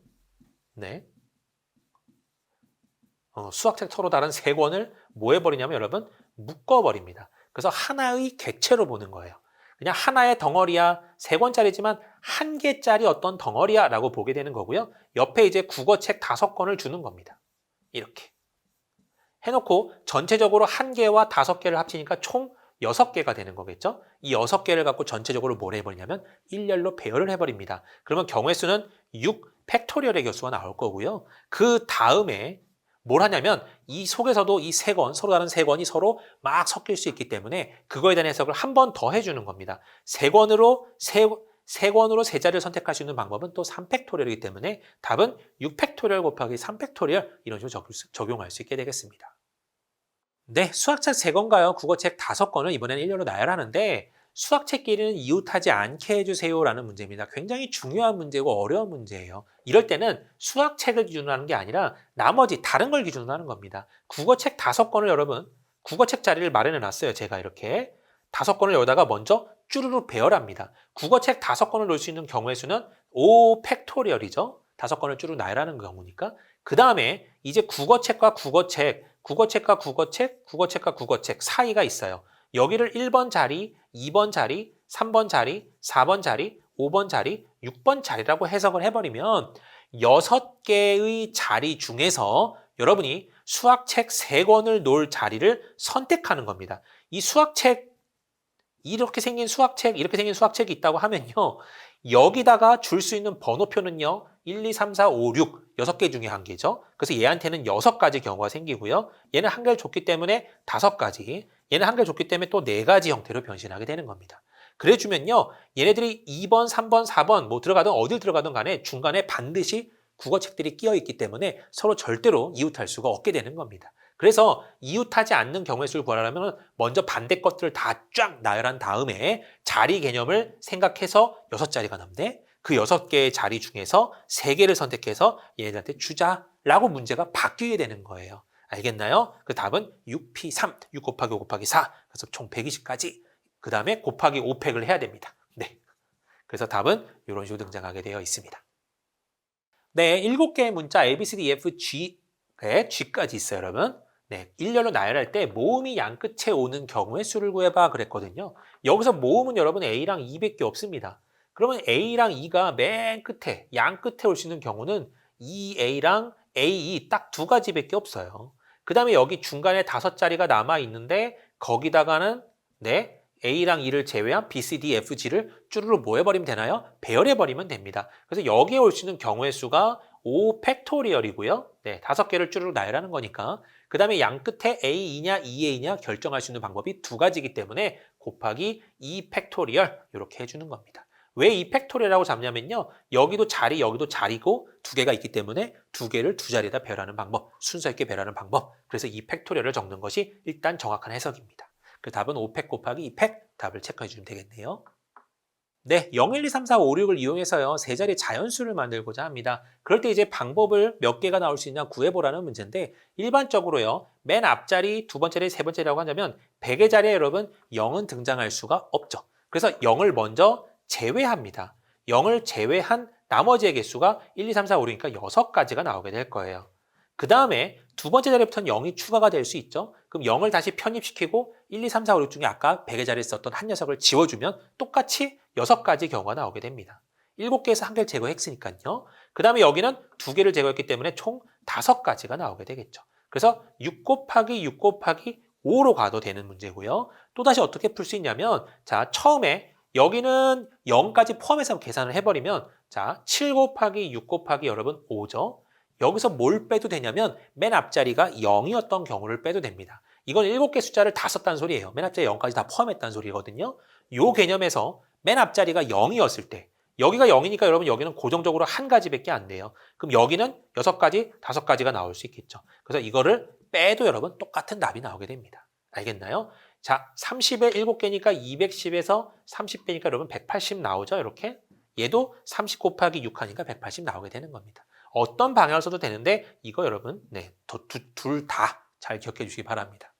Speaker 1: 네, 수학책 서로 다른 3권을 뭐 해버리냐면 여러분 묶어버립니다. 그래서 하나의 객체로 보는 거예요. 그냥 하나의 덩어리야 3권짜리지만 한 개짜리 어떤 덩어리야 라고 보게 되는 거고요. 옆에 이제 국어책 5권을 주는 겁니다. 이렇게 해놓고 전체적으로 1개와 5개를 합치니까 총 6개가 되는 거겠죠. 이 6개를 갖고 전체적으로 뭘 해버리냐면 일렬로 배열을 해버립니다. 그러면 경우의 수는 6 팩토리얼의 개수가 나올 거고요. 그 다음에 뭘 하냐면 이 속에서도 이 3권, 서로 다른 3권이 서로 막 섞일 수 있기 때문에 그거에 대한 해석을 한 번 더 해주는 겁니다. 3권으로 세 자리를 선택할 수 있는 방법은 또 3팩토리얼이기 때문에 답은 6팩토리얼 곱하기 3팩토리얼 이런 식으로 적용할 수 있게 되겠습니다. 네, 수학책 3권가요. 국어책 5권을 이번에는 일렬로 나열하는데 수학책끼리는 이웃하지 않게 해주세요라는 문제입니다. 굉장히 중요한 문제고 어려운 문제예요. 이럴 때는 수학책을 기준으로 하는 게 아니라 나머지 다른 걸 기준으로 하는 겁니다. 국어책 5권을 여러분 국어책 자리를 마련해 놨어요. 제가 이렇게 5권을 여기다가 먼저 쭈루룩 배열합니다. 국어책 5권을 놓을 수 있는 경우의 수는 5 팩토리얼이죠. 5권을 쭈루룩 나열하는 경우니까. 그 다음에 이제 국어책과 국어책, 국어책과 국어책, 국어책과 국어책 사이가 있어요. 여기를 1번 자리, 2번 자리, 3번 자리, 4번 자리, 5번 자리, 6번 자리라고 해석을 해버리면 6개의 자리 중에서 여러분이 수학책 3권을 놓을 자리를 선택하는 겁니다. 이 수학책 이렇게 생긴 수학책이 있다고 하면요. 여기다가 줄 수 있는 번호표는요. 1, 2, 3, 4, 5, 6, 6개 중에 한 개죠. 그래서 얘한테는 6가지 경우가 생기고요. 얘는 한 개를 줬기 때문에 5가지, 얘는 한 개를 줬기 때문에 또 4가지 형태로 변신하게 되는 겁니다. 그래주면요. 얘네들이 2번, 3번, 4번 뭐 들어가든 어딜 들어가든 간에 중간에 반드시 국어책들이 끼어 있기 때문에 서로 절대로 이웃할 수가 없게 되는 겁니다. 그래서 이웃하지 않는 경우의 수를 구하려면 먼저 반대 것들을 다 쫙 나열한 다음에 자리 개념을 생각해서 6자리가 남네. 그 6개의 자리 중에서 3개를 선택해서 얘네들한테 주자라고 문제가 바뀌게 되는 거예요. 알겠나요? 그 답은 6P3, 6 곱하기 5 곱하기 4, 그래서 총 120까지. 그 다음에 곱하기 5팩을 해야 됩니다. 네. 그래서 답은 이런 식으로 등장하게 되어 있습니다. 네, 7개의 문자 A, B, C, D, E, F, G, G까지 있어요, 여러분. 네, 일렬로 나열할 때 모음이 양 끝에 오는 경우의 수를 구해봐 그랬거든요. 여기서 모음은 여러분 A랑 2밖에 없습니다. 그러면 A랑 2가 맨 끝에, 양 끝에 올 수 있는 경우는 2A랑 A2 딱 2가지밖에 없어요. 그 다음에 여기 중간에 5자리가 남아있는데 거기다가는 네, A랑 2를 제외한 B, C, D, F, G를 쭈루루 뭐 해버리면 되나요? 배열해버리면 됩니다. 그래서 여기에 올 수 있는 경우의 수가 5 팩토리얼이고요. 네, 5개를 쭈루루 나열하는 거니까. 그 다음에 양 끝에 A2냐 2A냐 결정할 수 있는 방법이 2가지이기 때문에 곱하기 2 팩토리얼 이렇게 해주는 겁니다. 왜 2 팩토리얼이라고 잡냐면요. 여기도 자리, 여기도 자리고 2개가 있기 때문에 2개를 2자리에다 배열하는 방법, 순서 있게 배열하는 방법. 그래서 2 팩토리얼을 적는 것이 일단 정확한 해석입니다. 그 답은 5팩 곱하기 2팩 답을 체크해 주면 되겠네요. 네, 0, 1, 2, 3, 4, 5, 6을 이용해서요. 3자리 자연수를 만들고자 합니다. 그럴 때 이제 방법을 몇 개가 나올 수 있냐 구해보라는 문제인데 일반적으로요. 맨 앞자리, 두 번째 자리, 세 번째 자리라고 하자면 100의 자리에 여러분 0은 등장할 수가 없죠. 그래서 0을 먼저 제외합니다. 0을 제외한 나머지의 개수가 1, 2, 3, 4, 5, 6이니까 6가지가 나오게 될 거예요. 그 다음에 두 번째 자리부터는 0이 추가가 될 수 있죠. 그럼 0을 다시 편입시키고 1, 2, 3, 4, 5, 6 중에 아까 100의 자리에 썼던 한 녀석을 지워주면 똑같이 6가지 경우가 나오게 됩니다. 7개에서 한 개를 제거했으니까요. 그 다음에 여기는 2개를 제거했기 때문에 총 5가지가 나오게 되겠죠. 그래서 6 곱하기 6 곱하기 5로 가도 되는 문제고요. 또다시 어떻게 풀 수 있냐면 자 처음에 여기는 0까지 포함해서 계산을 해버리면 자, 7 곱하기 6 곱하기 여러분 5죠. 여기서 뭘 빼도 되냐면 맨 앞자리가 0이었던 경우를 빼도 됩니다. 이건 7개 숫자를 다 썼다는 소리예요. 맨 앞자리 0까지 다 포함했다는 소리거든요. 요 개념에서 맨 앞자리가 0이었을 때 여기가 0이니까 여러분 여기는 고정적으로 한 가지밖에 안 돼요. 그럼 여기는 6가지, 5가지가 나올 수 있겠죠. 그래서 이거를 빼도 여러분 똑같은 답이 나오게 됩니다. 알겠나요? 자, 30에 7개니까 210에서 30 빼니까 여러분 180 나오죠, 이렇게? 얘도 30 곱하기 6 하니까 180 나오게 되는 겁니다. 어떤 방향을 써도 되는데 이거 여러분 둘 다 잘 기억해 주시기 바랍니다.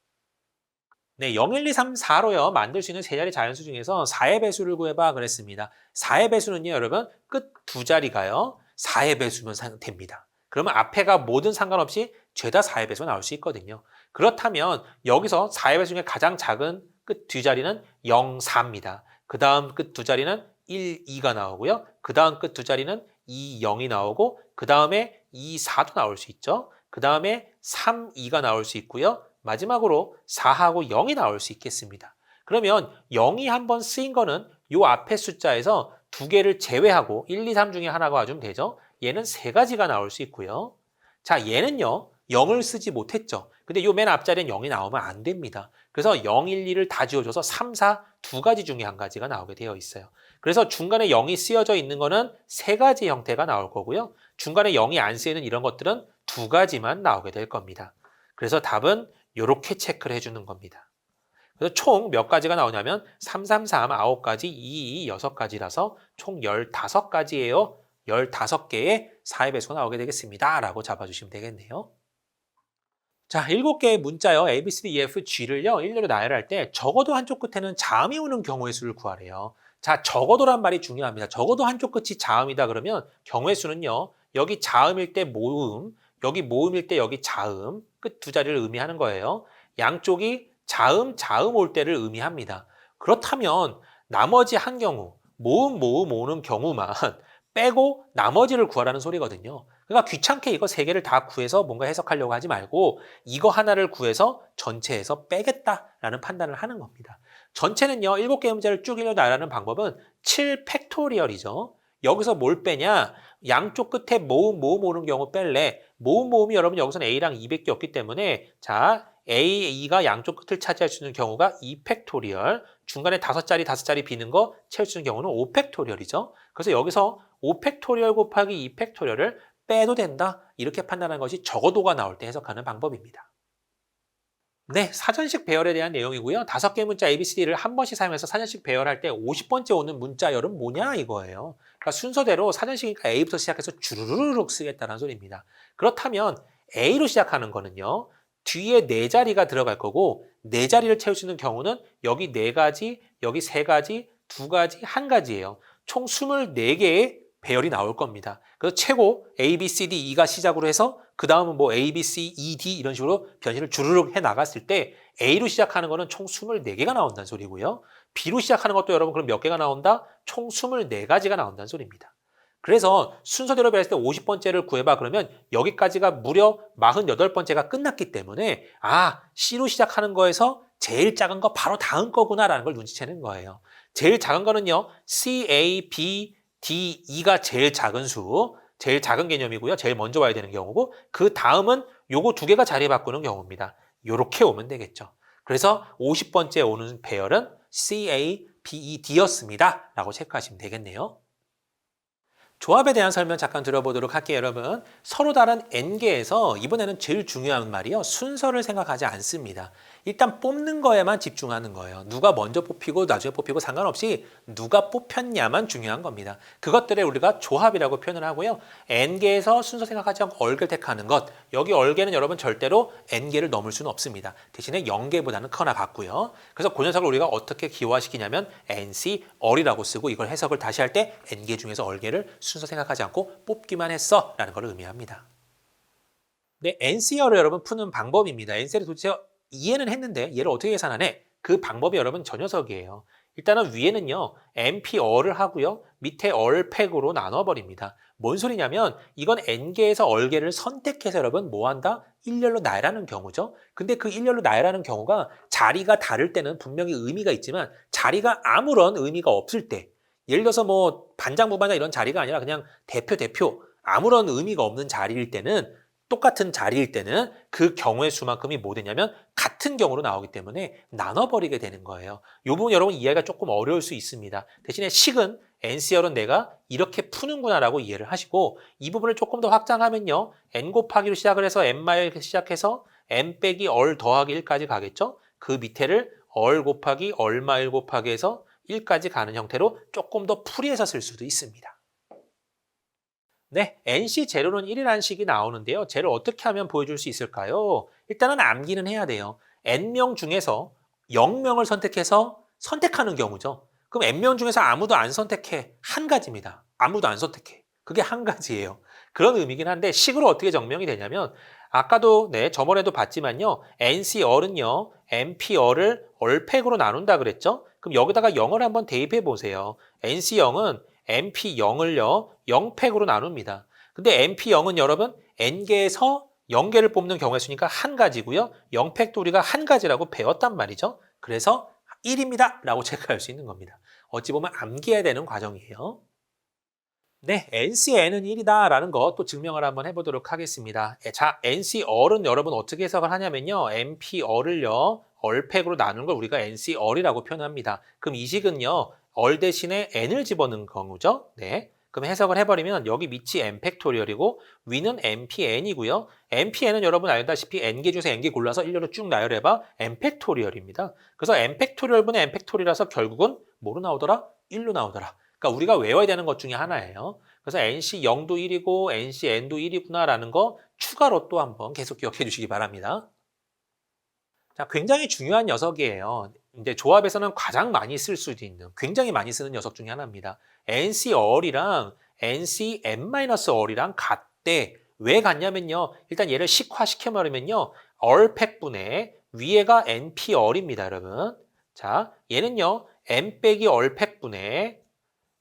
Speaker 1: 네, 0, 1, 2, 3, 4로요. 만들 수 있는 세 자리 자연수 중에서 4의 배수를 구해봐 그랬습니다. 4의 배수는요, 여러분 끝 두 자리가요. 4의 배수면 됩니다. 그러면 앞에가 뭐든 상관없이 죄다 4의 배수가 나올 수 있거든요. 그렇다면 여기서 4의 배수 중에 가장 작은 끝 뒷자리는 0, 4입니다. 그 다음 끝 두 자리는 1, 2가 나오고요. 그 다음 끝 두 자리는 2, 0이 나오고 그 다음에 2, 4도 나올 수 있죠. 그 다음에 3, 2가 나올 수 있고요. 마지막으로 4하고 0이 나올 수 있겠습니다. 그러면 0이 한번 쓰인 거는 요 앞에 숫자에서 두 개를 제외하고 1, 2, 3 중에 하나가 와주면 되죠. 얘는 세 가지가 나올 수 있고요. 자, 얘는요. 0을 쓰지 못했죠. 근데 요 맨 앞자리엔 0이 나오면 안 됩니다. 그래서 0, 1, 2를 다 지워줘서 3, 4 두 가지 중에 한 가지가 나오게 되어 있어요. 그래서 중간에 0이 쓰여져 있는 거는 세 가지 형태가 나올 거고요. 중간에 0이 안 쓰이는 이런 것들은 두 가지만 나오게 될 겁니다. 그래서 답은 이렇게 체크를 해주는 겁니다. 그래서 총 몇 가지가 나오냐면 3, 3, 3, 9가지, 2, 2, 6가지라서 총 15가지예요. 15개의 4의 배수가 나오게 되겠습니다. 라고 잡아주시면 되겠네요. 자, 7개의 문자요. A, B, C, D, E, F, G를요. 일렬로 나열할 때 적어도 한쪽 끝에는 자음이 오는 경우의 수를 구하래요. 자, 적어도란 말이 중요합니다. 적어도 한쪽 끝이 자음이다 그러면 경우의 수는요. 여기 자음일 때 모음, 여기 모음일 때 여기 자음, 끝 두 자리를 의미하는 거예요. 양쪽이 자음, 자음 올 때를 의미합니다. 그렇다면 나머지 한 경우, 모음, 모음 오는 경우만 빼고 나머지를 구하라는 소리거든요. 그러니까 귀찮게 이거 세 개를 다 구해서 뭔가 해석하려고 하지 말고 이거 하나를 구해서 전체에서 빼겠다라는 판단을 하는 겁니다. 전체는요. 7개의 문제를 쭉 읽어 나가는 방법은 7 팩토리얼이죠. 여기서 뭘 빼냐? 양쪽 끝에 모음, 모음 오는 경우 뺄래. 모음, 모음이 여러분 여기서는 A랑 200개 없기 때문에 자, A가 양쪽 끝을 차지할 수 있는 경우가 2 팩토리얼, 중간에 5자리 비는 거 채울 수 있는 경우는 5 팩토리얼이죠. 그래서 여기서 5 팩토리얼 곱하기 2 팩토리얼을 빼도 된다. 이렇게 판단하는 것이 적어도가 나올 때 해석하는 방법입니다. 네, 사전식 배열에 대한 내용이고요. 5개 문자 ABCD를 한 번씩 사용해서 사전식 배열할 때 50번째 오는 문자열은 뭐냐 이거예요. 그러니까 순서대로 사전식이니까 A부터 시작해서 주르륵 쓰겠다는 소리입니다. 그렇다면 A로 시작하는 거는요. 뒤에 4자리가 들어갈 거고 4자리를 채울 수 있는 경우는 여기 4가지, 여기 3가지, 2가지, 1가지예요. 총 24개의 배열이 나올 겁니다. 그래서 최고 A, B, C, D, E가 시작으로 해서 그 다음은 뭐 A, B, C, E, D 이런 식으로 변신을 주르륵 해 나갔을 때 A로 시작하는 거는 총 24개가 나온다는 소리고요. B로 시작하는 것도 여러분 그럼 몇 개가 나온다? 총 24가지가 나온다는 소리입니다. 그래서 순서대로 배웠을 때 50번째를 구해봐 그러면 여기까지가 무려 48번째가 끝났기 때문에 아, C로 시작하는 거에서 제일 작은 거 바로 다음 거구나라는 걸 눈치채는 거예요. 제일 작은 거는요. C, A, B, D, E가 제일 작은 수, 제일 작은 개념이고요. 제일 먼저 와야 되는 경우고 그 다음은 요거 두 개가 자리 바꾸는 경우입니다. 요렇게 오면 되겠죠. 그래서 50번째 오는 배열은 C, A, B, E, D였습니다. 라고 체크하시면 되겠네요. 조합에 대한 설명 잠깐 들어보도록 할게요, 여러분. 서로 다른 N개에서 이번에는 제일 중요한 말이요. 순서를 생각하지 않습니다. 일단 뽑는 거에만 집중하는 거예요. 누가 먼저 뽑히고 나중에 뽑히고 상관없이 누가 뽑혔냐만 중요한 겁니다. 그것들을 우리가 조합이라고 표현을 하고요. N개에서 순서 생각하지 않고 얼개를 택하는 것. 여기 얼개는 여러분 절대로 N개를 넘을 수는 없습니다. 대신에 0개보다는 크거나 같고요. 그래서 그 녀석을 우리가 어떻게 기호화시키냐면 NC, 얼이라고 쓰고 이걸 해석을 다시 할 때 N개 중에서 얼개를 순서 생각하지 않고 뽑기만 했어 라는 걸 의미합니다. 네, NC열을 여러분 푸는 방법입니다. NC를 도대체 이해는 했는데 얘를 어떻게 계산하네? 그 방법이 여러분 저 녀석이에요. 일단은 위에는요, NP어를 하고요, 밑에 얼팩으로 나눠버립니다. 뭔 소리냐면 이건 n개에서 얼개를 선택해서 여러분 뭐 한다? 일렬로 나열하는 경우죠. 근데 그 일렬로 나열하는 경우가 자리가 다를 때는 분명히 의미가 있지만 자리가 아무런 의미가 없을 때 예를 들어서 뭐 반장부반장 이런 자리가 아니라 그냥 대표 아무런 의미가 없는 자리일 때는 똑같은 자리일 때는 그 경우의 수만큼이 뭐 되냐면 같은 경우로 나오기 때문에 나눠버리게 되는 거예요. 이 부분 여러분 이해가 조금 어려울 수 있습니다. 대신에 식은 NCR은 내가 이렇게 푸는구나라고 이해를 하시고 이 부분을 조금 더 확장하면요. N 곱하기로 시작을 해서 N 마일 시작해서 N 빼기 얼 더하기 1까지 가겠죠. 그 밑에를 얼 곱하기 얼 마일 곱하기 해서 1까지 가는 형태로 조금 더 풀이해서 쓸 수도 있습니다. 네, NC 제로는 1이라는 식이 나오는데요. 쟤를 어떻게 하면 보여줄 수 있을까요? 일단은 암기는 해야 돼요. N명 중에서 0명을 선택해서 선택하는 경우죠. 그럼 N명 중에서 아무도 안 선택해. 한 가지입니다. 아무도 안 선택해. 그게 한 가지예요. 그런 의미긴 한데 식으로 어떻게 증명이 되냐면 아까도 저번에도 봤지만요. NC얼은요. NP얼을 얼팩으로 나눈다 그랬죠? 그럼 여기다가 0을 한번 대입해 보세요. NC0은 NP0을요, 0팩으로 나눕니다. 근데 NP0은 여러분, N개에서 0개를 뽑는 경우의 수니까 한 가지고요. 0팩도 우리가 한 가지라고 배웠단 말이죠. 그래서 1입니다. 라고 체크할 수 있는 겁니다. 어찌 보면 암기해야 되는 과정이에요. 네, NCN은 1이다 라는 거 또 증명을 한번 해보도록 하겠습니다. 자, NC얼은 여러분 어떻게 해석을 하냐면요. NP얼을요, 얼팩으로 나눈 걸 우리가 NC얼이라고 표현합니다. 그럼 이 식은요, 얼 대신에 N을 집어넣은 경우죠. 네. 그럼 해석을 해버리면 여기 밑이 N팩토리얼이고 위는 NPN이고요. NPN은 여러분 알다시피 N개 중에서 N개 골라서 일렬로 쭉 나열해봐 N팩토리얼입니다. 그래서 N팩토리얼분의 N팩토리라서 결국은 뭐로 나오더라? 1로 나오더라. 그러니까 우리가 외워야 되는 것 중에 하나예요. 그래서 NC0도 1이고 NCN도 1이구나라는 거 추가로 또 한번 계속 기억해 주시기 바랍니다. 자, 굉장히 중요한 녀석이에요. 이제 조합에서는 가장 많이 쓸 수도 있는, 굉장히 많이 쓰는 녀석 중에 하나입니다. NC얼이랑 NCN-얼이랑 같대. 왜 같냐면요. 일단 얘를 식화시켜버리면요. 얼팩분의 위에가 NP얼입니다, 여러분. 자, 얘는요. N 빼기 얼팩분의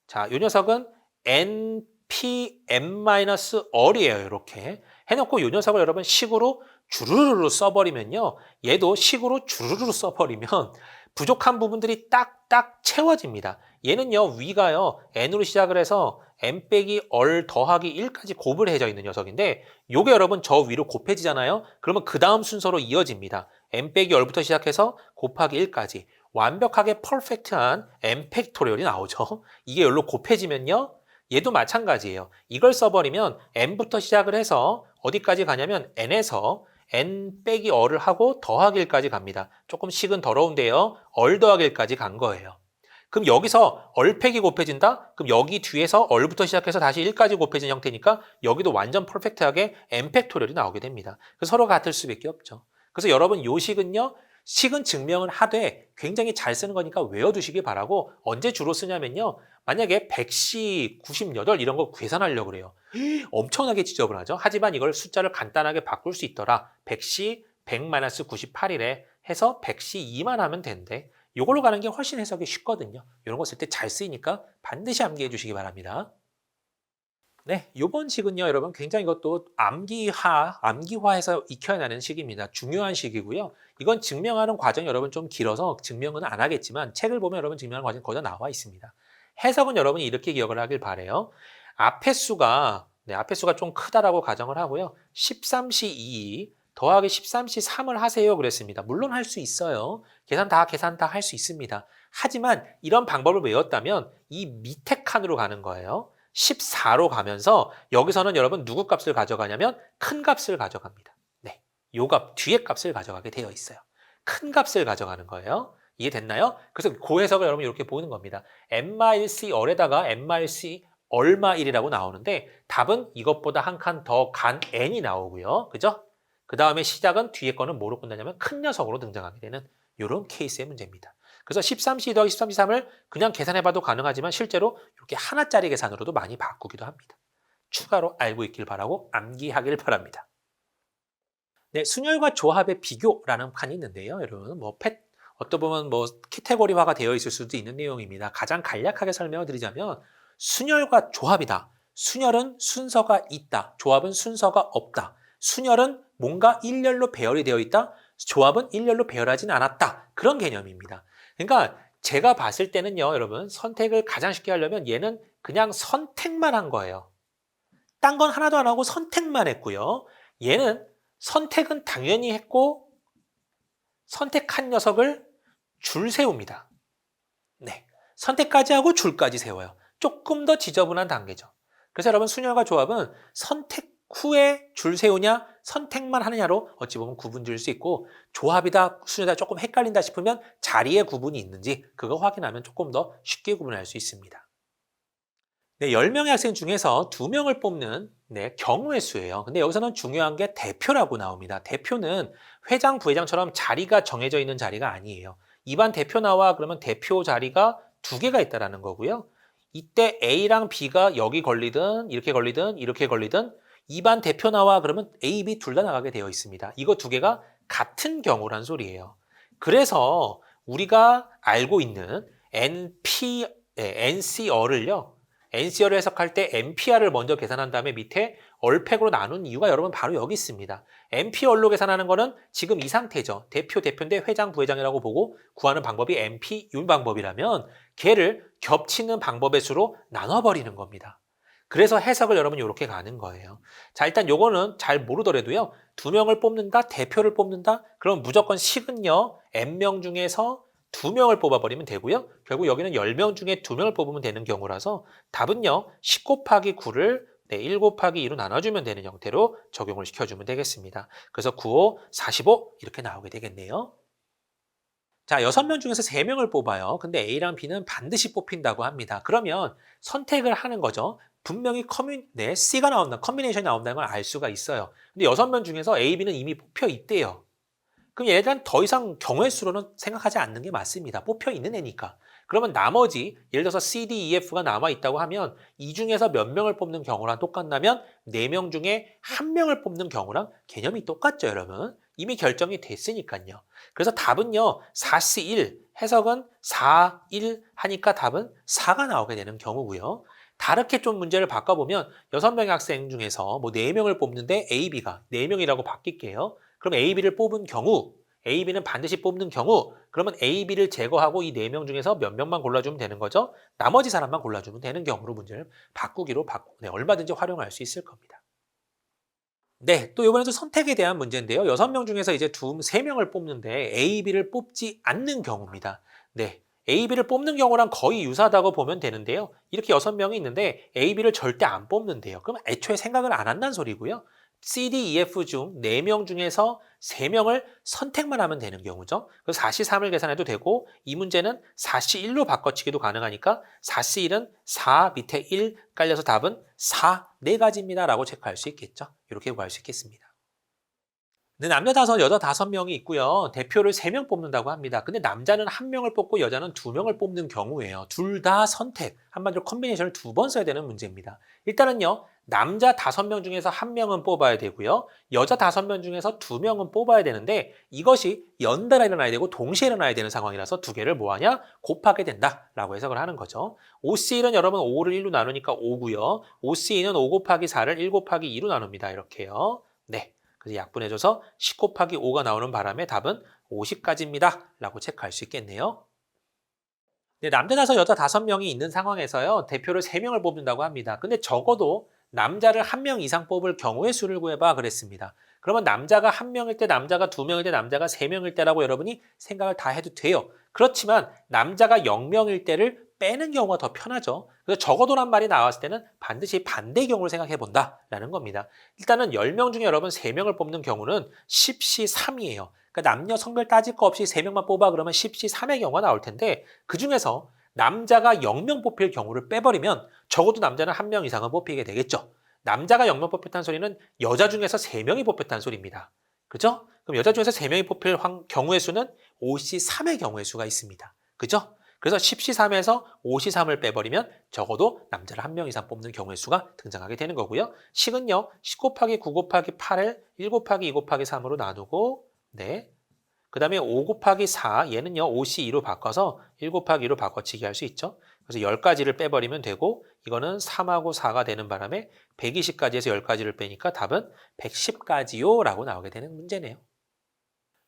Speaker 1: 자, 이 녀석은 npm-얼이에요. 이렇게 해놓고 이 녀석을 여러분 식으로 주르르르 써버리면요. 얘도 식으로 주르르르 써버리면 부족한 부분들이 딱딱 채워집니다. 얘는요. 위가요. n으로 시작을 해서 n 빼기 얼 더하기 1까지 곱을 해져 있는 녀석인데 요게 여러분 저 위로 곱해지잖아요. 그러면 그 다음 순서로 이어집니다. n 빼기 얼부터 시작해서 곱하기 1까지. 완벽하게 퍼펙트한 n 팩토리얼이 나오죠. 이게 여기로 곱해지면요. 얘도 마찬가지예요. 이걸 써버리면 n부터 시작을 해서 어디까지 가냐면 n에서 n 빼기 얼을 하고 더하기 1까지 갑니다. 조금 식은 더러운데요. 얼 더하기 1까지 간 거예요. 그럼 여기서 얼팩이 곱해진다? 그럼 여기 뒤에서 얼부터 시작해서 다시 1까지 곱해진 형태니까 여기도 완전 퍼펙트하게 n 팩토리얼이 나오게 됩니다. 그래서 서로 같을 수밖에 없죠. 그래서 여러분 요 식은요. 식은 증명을 하되 굉장히 잘 쓰는 거니까 외워두시기 바라고 언제 주로 쓰냐면요. 만약에 100시 98 이런 거 계산하려고 그래요. 엄청나게 지저분하죠. 하지만 이걸 숫자를 간단하게 바꿀 수 있더라. 100시 100-98이래 해서 100시 2만 하면 된대. 이걸로 가는 게 훨씬 해석이 쉽거든요. 이런 거 쓸 때 잘 쓰이니까 반드시 암기해 주시기 바랍니다. 네, 요번 식은요, 여러분 굉장히 이것도 암기화해서 익혀야 하는 식입니다. 중요한 식이고요. 이건 증명하는 과정이 여러분 좀 길어서 증명은 안 하겠지만 책을 보면 여러분 증명하는 과정이 거의 다 나와 있습니다. 해석은 여러분이 이렇게 기억을 하길 바래요. 앞에 수가 좀 크다라고 가정을 하고요. 13시 2 더하기 13시 3을 하세요 그랬습니다. 물론 할 수 있어요. 계산 다 할 수 있습니다. 하지만 이런 방법을 외웠다면 이 밑에 칸으로 가는 거예요. 14로 가면서 여기서는 여러분 누구 값을 가져가냐면 큰 값을 가져갑니다. 네, 요 값 뒤에 값을 가져가게 되어 있어요. 큰 값을 가져가는 거예요. 이해됐나요? 그래서 그 해석을 여러분 이렇게 보는 겁니다. n-c 얼에다가 n-c 얼마일이라고 나오는데 답은 이것보다 한 칸 더 간 n이 나오고요. 그죠? 그 다음에 시작은 뒤에 거는 뭐로 끝나냐면 큰 녀석으로 등장하게 되는 이런 케이스의 문제입니다. 그래서 13C 더하기 13C3을 그냥 계산해봐도 가능하지만 실제로 이렇게 하나짜리 계산으로도 많이 바꾸기도 합니다. 추가로 알고 있길 바라고 암기하길 바랍니다. 네, 순열과 조합의 비교라는 칸이 있는데요. 여러분 어떤 보면 뭐 카테고리화가 되어 있을 수도 있는 내용입니다. 가장 간략하게 설명을 드리자면 순열과 조합이다. 순열은 순서가 있다. 조합은 순서가 없다. 순열은 뭔가 일렬로 배열이 되어 있다. 조합은 일렬로 배열하진 않았다. 그런 개념입니다. 그러니까 제가 봤을 때는요, 여러분, 선택을 가장 쉽게 하려면 얘는 그냥 선택만 한 거예요. 딴 건 하나도 안 하고 선택만 했고요. 얘는 선택은 당연히 했고 선택한 녀석을 줄 세웁니다. 네, 선택까지 하고 줄까지 세워요. 조금 더 지저분한 단계죠. 그래서 여러분 순열과 조합은 선택 후에 줄 세우냐 선택만 하느냐로 어찌 보면 구분 지을 수 있고 조합이다 순열이다 조금 헷갈린다 싶으면 자리에 구분이 있는지 그거 확인하면 조금 더 쉽게 구분할 수 있습니다. 네, 10명의 학생 중에서 2명을 뽑는 경우의 수예요. 근데 여기서는 중요한 게 대표라고 나옵니다. 대표는 회장, 부회장처럼 자리가 정해져 있는 자리가 아니에요. 이반 대표 나와 그러면 대표 자리가 2개가 있다라는 거고요. 이때 A랑 B가 여기 걸리든 이렇게 걸리든 이렇게 걸리든 이반 대표 나와 그러면 A, B 둘 다 나가게 되어 있습니다. 이거 2개가 같은 경우란 소리예요. 그래서 우리가 알고 있는 NCR을요. NCR을 해석할 때 NPR을 먼저 계산한 다음에 밑에 얼팩으로 나눈 이유가 여러분 바로 여기 있습니다. NPR로 계산하는 거는 지금 이 상태죠. 대표인데 회장, 부회장이라고 보고 구하는 방법이 NP 윤 방법이라면 걔를 겹치는 방법의 수로 나눠버리는 겁니다. 그래서 해석을 여러분 이렇게 가는 거예요. 자, 일단 요거는 잘 모르더라도요. 2명을 뽑는다, 대표를 뽑는다, 그럼 무조건 식은요. N명 중에서 2명을 뽑아버리면 되고요. 결국 여기는 10명 중에 2명을 뽑으면 되는 경우라서 답은요. 10 곱하기 9를 1 곱하기 2로 나눠주면 되는 형태로 적용을 시켜주면 되겠습니다. 그래서 9, 5, 45 이렇게 나오게 되겠네요. 자, 6명 중에서 3명을 뽑아요. 근데 A랑 B는 반드시 뽑힌다고 합니다. 그러면 선택을 하는 거죠. 분명히 C가 나온다, 컨비네이션이 나온다는 걸 알 수가 있어요. 근데 6명 중에서 A, B는 이미 뽑혀 있대요. 그럼 얘네들은 더 이상 경우의 수로는 생각하지 않는 게 맞습니다. 뽑혀 있는 애니까. 그러면 나머지 예를 들어서 C, D, E, F가 남아있다고 하면 이 중에서 몇 명을 뽑는 경우랑 똑같다면 4명 중에 1명을 뽑는 경우랑 개념이 똑같죠, 여러분. 이미 결정이 됐으니까요. 그래서 답은요. 4C1, 해석은 4, 1 하니까 답은 4가 나오게 되는 경우고요. 다르게 좀 문제를 바꿔보면 6명의 학생 중에서 뭐 4명을 뽑는데 A, B가 4명이라고 바뀔게요. 그럼 A, B를 뽑은 경우, A, B는 반드시 뽑는 경우, 그러면 A, B를 제거하고 이 4명 중에서 몇 명만 골라주면 되는 거죠? 나머지 사람만 골라주면 되는 경우로 문제를 바꾸기로 얼마든지 활용할 수 있을 겁니다. 네, 또 이번에도 선택에 대한 문제인데요. 6명 중에서 이제 3명을 뽑는데 A, B를 뽑지 않는 경우입니다. 네. A, B를 뽑는 경우랑 거의 유사하다고 보면 되는데요. 이렇게 6명이 있는데 A, B를 절대 안 뽑는데요. 그럼 애초에 생각을 안 한다는 소리고요. C, D, E, F 중 4명 중에서 3명을 선택만 하면 되는 경우죠. 그래서 4C3을 계산해도 되고 이 문제는 4C1로 바꿔치기도 가능하니까 4C1은 4 밑에 1 깔려서 답은 4, 4가지입니다 라고 체크할 수 있겠죠. 이렇게 구할 수 있겠습니다. 네, 남자 5, 여자 5명이 있고요. 대표를 3명 뽑는다고 합니다. 근데 남자는 1명을 뽑고 여자는 2명을 뽑는 경우예요. 둘 다 선택, 한마디로 컨비네이션을 2번 써야 되는 문제입니다. 일단은요. 남자 5명 중에서 1명은 뽑아야 되고요. 여자 5명 중에서 2명은 뽑아야 되는데 이것이 연달아 일어나야 되고 동시에 일어나야 되는 상황이라서 2개를 뭐하냐? 곱하게 된다라고 해석을 하는 거죠. OC1은 여러분 5를 1로 나누니까 5고요. OC2는 5 곱하기 4를 1 곱하기 2로 나눕니다. 이렇게요. 네. 그래서 약분해줘서 10 곱하기 5가 나오는 바람에 답은 50가지입니다. 라고 체크할 수 있겠네요. 네, 남자 5, 여자 5명이 있는 상황에서요. 대표를 3명을 뽑는다고 합니다. 근데 적어도 남자를 1명 이상 뽑을 경우의 수를 구해봐 그랬습니다. 그러면 남자가 1명일 때, 남자가 2명일 때, 남자가 3명일 때라고 여러분이 생각을 다 해도 돼요. 그렇지만 남자가 0명일 때를 빼는 경우가 더 편하죠. 그래서 적어도란 말이 나왔을 때는 반드시 반대의 경우를 생각해 본다라는 겁니다. 일단은 10명 중에 여러분 3명을 뽑는 경우는 10C3이에요. 그러니까 남녀 성별 따질 거 없이 3명만 뽑아 그러면 10C3의 경우가 나올 텐데 그중에서 남자가 0명 뽑힐 경우를 빼버리면 적어도 남자는 1명 이상은 뽑히게 되겠죠. 남자가 0명 뽑혔다는 소리는 여자 중에서 3명이 뽑혔다는 소리입니다. 그죠? 그럼 여자 중에서 3명이 뽑힐 경우의 수는 5C3의 경우의 수가 있습니다. 그죠? 그래서 10C3에서 5C3을 빼버리면 적어도 남자를 1명 이상 뽑는 경우의 수가 등장하게 되는 거고요. 식은요. 10 곱하기 9 곱하기 8을 1 곱하기 2 곱하기 3으로 나누고 네. 그 다음에 5 곱하기 4, 얘는요 5C2로 바꿔서 1 곱하기 2로 바꿔치기 할 수 있죠. 그래서 10가지를 빼버리면 되고 이거는 3하고 4가 되는 바람에 120가지에서 10가지를 빼니까 답은 110가지요 라고 나오게 되는 문제네요.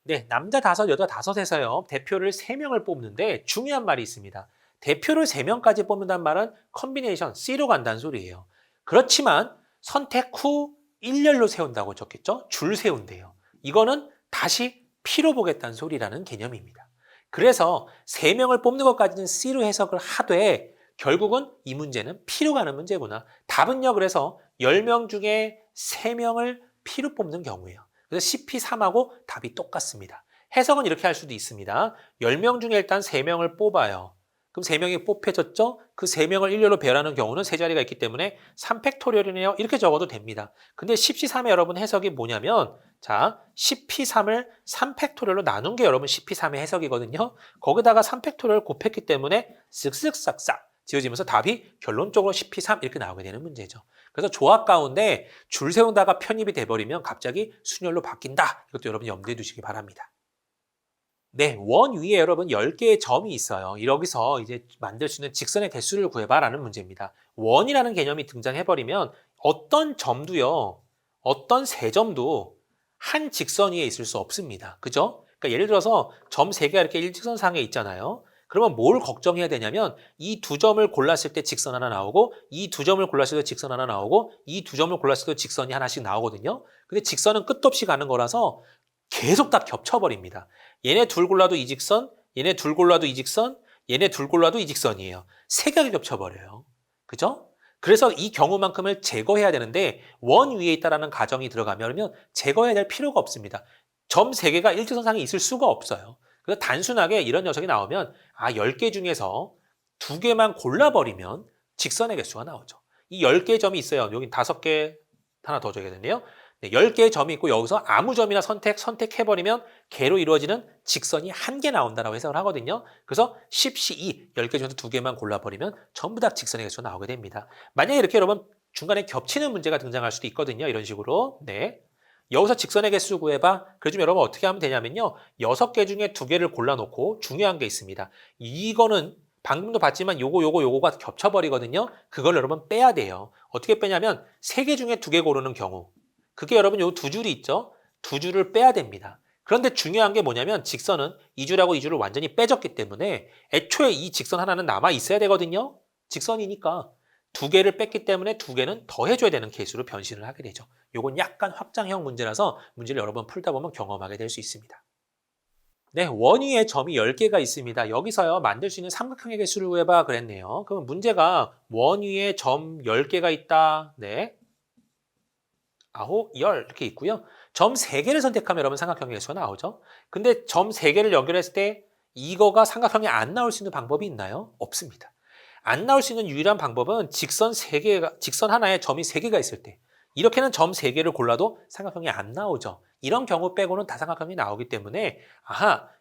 Speaker 1: 네, 남자 5, 여자 5에서요 대표를 3명을 뽑는데 중요한 말이 있습니다. 대표를 3명까지 뽑는다는 말은 컨비네이션 C로 간다는 소리예요. 그렇지만 선택 후 일렬로 세운다고 적겠죠? 줄 세운대요. 이거는 다시 P로 보겠다는 소리라는 개념입니다. 그래서 3명을 뽑는 것까지는 C로 해석을 하되 결국은 이 문제는 P로 가는 문제구나. 답은요, 그래서 10명 중에 3명을 P로 뽑는 경우예요. 그래서 CP3하고 답이 똑같습니다. 해석은 이렇게 할 수도 있습니다. 10명 중에 일단 3명을 뽑아요. 그럼 3명이 뽑혀졌죠? 그 3명을 일렬로 배열하는 경우는 세 자리가 있기 때문에 3팩토리얼이네요. 이렇게 적어도 됩니다. 근데 10C3의 여러분 해석이 뭐냐면 자, 10P3을 3팩토리얼로 나눈 게 여러분 10P3의 해석이거든요. 거기다가 3팩토리얼 곱했기 때문에 쓱쓱싹싹 지어지면서 답이 결론적으로 10P3 이렇게 나오게 되는 문제죠. 그래서 조합 가운데 줄 세운다가 편입이 돼버리면 갑자기 순열로 바뀐다. 이것도 여러분 염두에 두시기 바랍니다. 네, 원 위에 여러분 10개의 점이 있어요. 여기서 이제 만들 수 있는 직선의 개수를 구해봐라는 문제입니다. 원이라는 개념이 등장해버리면 어떤 점도요, 어떤 세 점도 한 직선 위에 있을 수 없습니다. 그죠? 그러니까 예를 들어서 점 3개가 이렇게 일직선상에 있잖아요. 그러면 뭘 걱정해야 되냐면 이 두 점을 골랐을 때 직선 하나 나오고 이 두 점을 골랐을 때 직선 하나 나오고 이 두 점을 골랐을 때 직선이 하나씩 나오거든요. 근데 직선은 끝도 없이 가는 거라서 계속 다 겹쳐버립니다. 얘네 둘 골라도 이 직선, 얘네 둘 골라도 이 직선, 얘네 둘 골라도 이 직선이에요. 세 개가 겹쳐버려요. 그죠? 그래서 이 경우만큼을 제거해야 되는데 원 위에 있다라는 가정이 들어가면 제거해야 될 필요가 없습니다. 점 3개가 일직선상에 있을 수가 없어요. 그래서 단순하게 이런 녀석이 나오면 10개 중에서 2개만 골라버리면 직선의 개수가 나오죠. 이 10개의 점이 있어요. 여기 5개 하나 더 줘야겠네요. 네, 10개의 점이 있고 여기서 아무 점이나 선택해버리면 개로 이루어지는 직선이 1개 나온다라고 해석을 하거든요. 그래서 10C2, 10개 중에서 2개만 골라버리면 전부 다 직선의 개수가 나오게 됩니다. 만약에 이렇게 여러분 중간에 겹치는 문제가 등장할 수도 있거든요. 이런 식으로. 네. 여기서 직선의 개수 구해봐. 그래서 여러분 어떻게 하면 되냐면요. 6개 중에 2개를 골라놓고 중요한 게 있습니다. 이거는 방금도 봤지만 요거가 겹쳐버리거든요. 그걸 여러분 빼야 돼요. 어떻게 빼냐면 3개 중에 2개 고르는 경우. 그게 여러분 요 2줄이 있죠? 2줄을 빼야 됩니다. 그런데 중요한 게 뭐냐면 직선은 2줄하고 2줄을 완전히 빼졌기 때문에 애초에 이 직선 하나는 남아 있어야 되거든요. 직선이니까 2개를 뺐기 때문에 2개는 더해줘야 되는 케이스로 변신을 하게 되죠. 요건 약간 확장형 문제라서 문제를 여러 번 풀다 보면 경험하게 될 수 있습니다. 네, 원 위에 점이 10개가 있습니다. 여기서요, 만들 수 있는 삼각형의 개수를 구해봐 그랬네요. 그럼 문제가 원 위에 점 10개가 있다. 네. 9, 10 이렇게 있고요. 점 3개를 선택하면 여러분 삼각형의 개수가 나오죠. 근데 점 3개를 연결했을 때 이거가 삼각형이 안 나올 수 있는 방법이 있나요? 없습니다. 안 나올 수 있는 유일한 방법은 직선 하나에 점이 3개가 있을 때 이렇게는 점 3개를 골라도 삼각형이 안 나오죠. 이런 경우 빼고는 다 삼각형이 나오기 때문에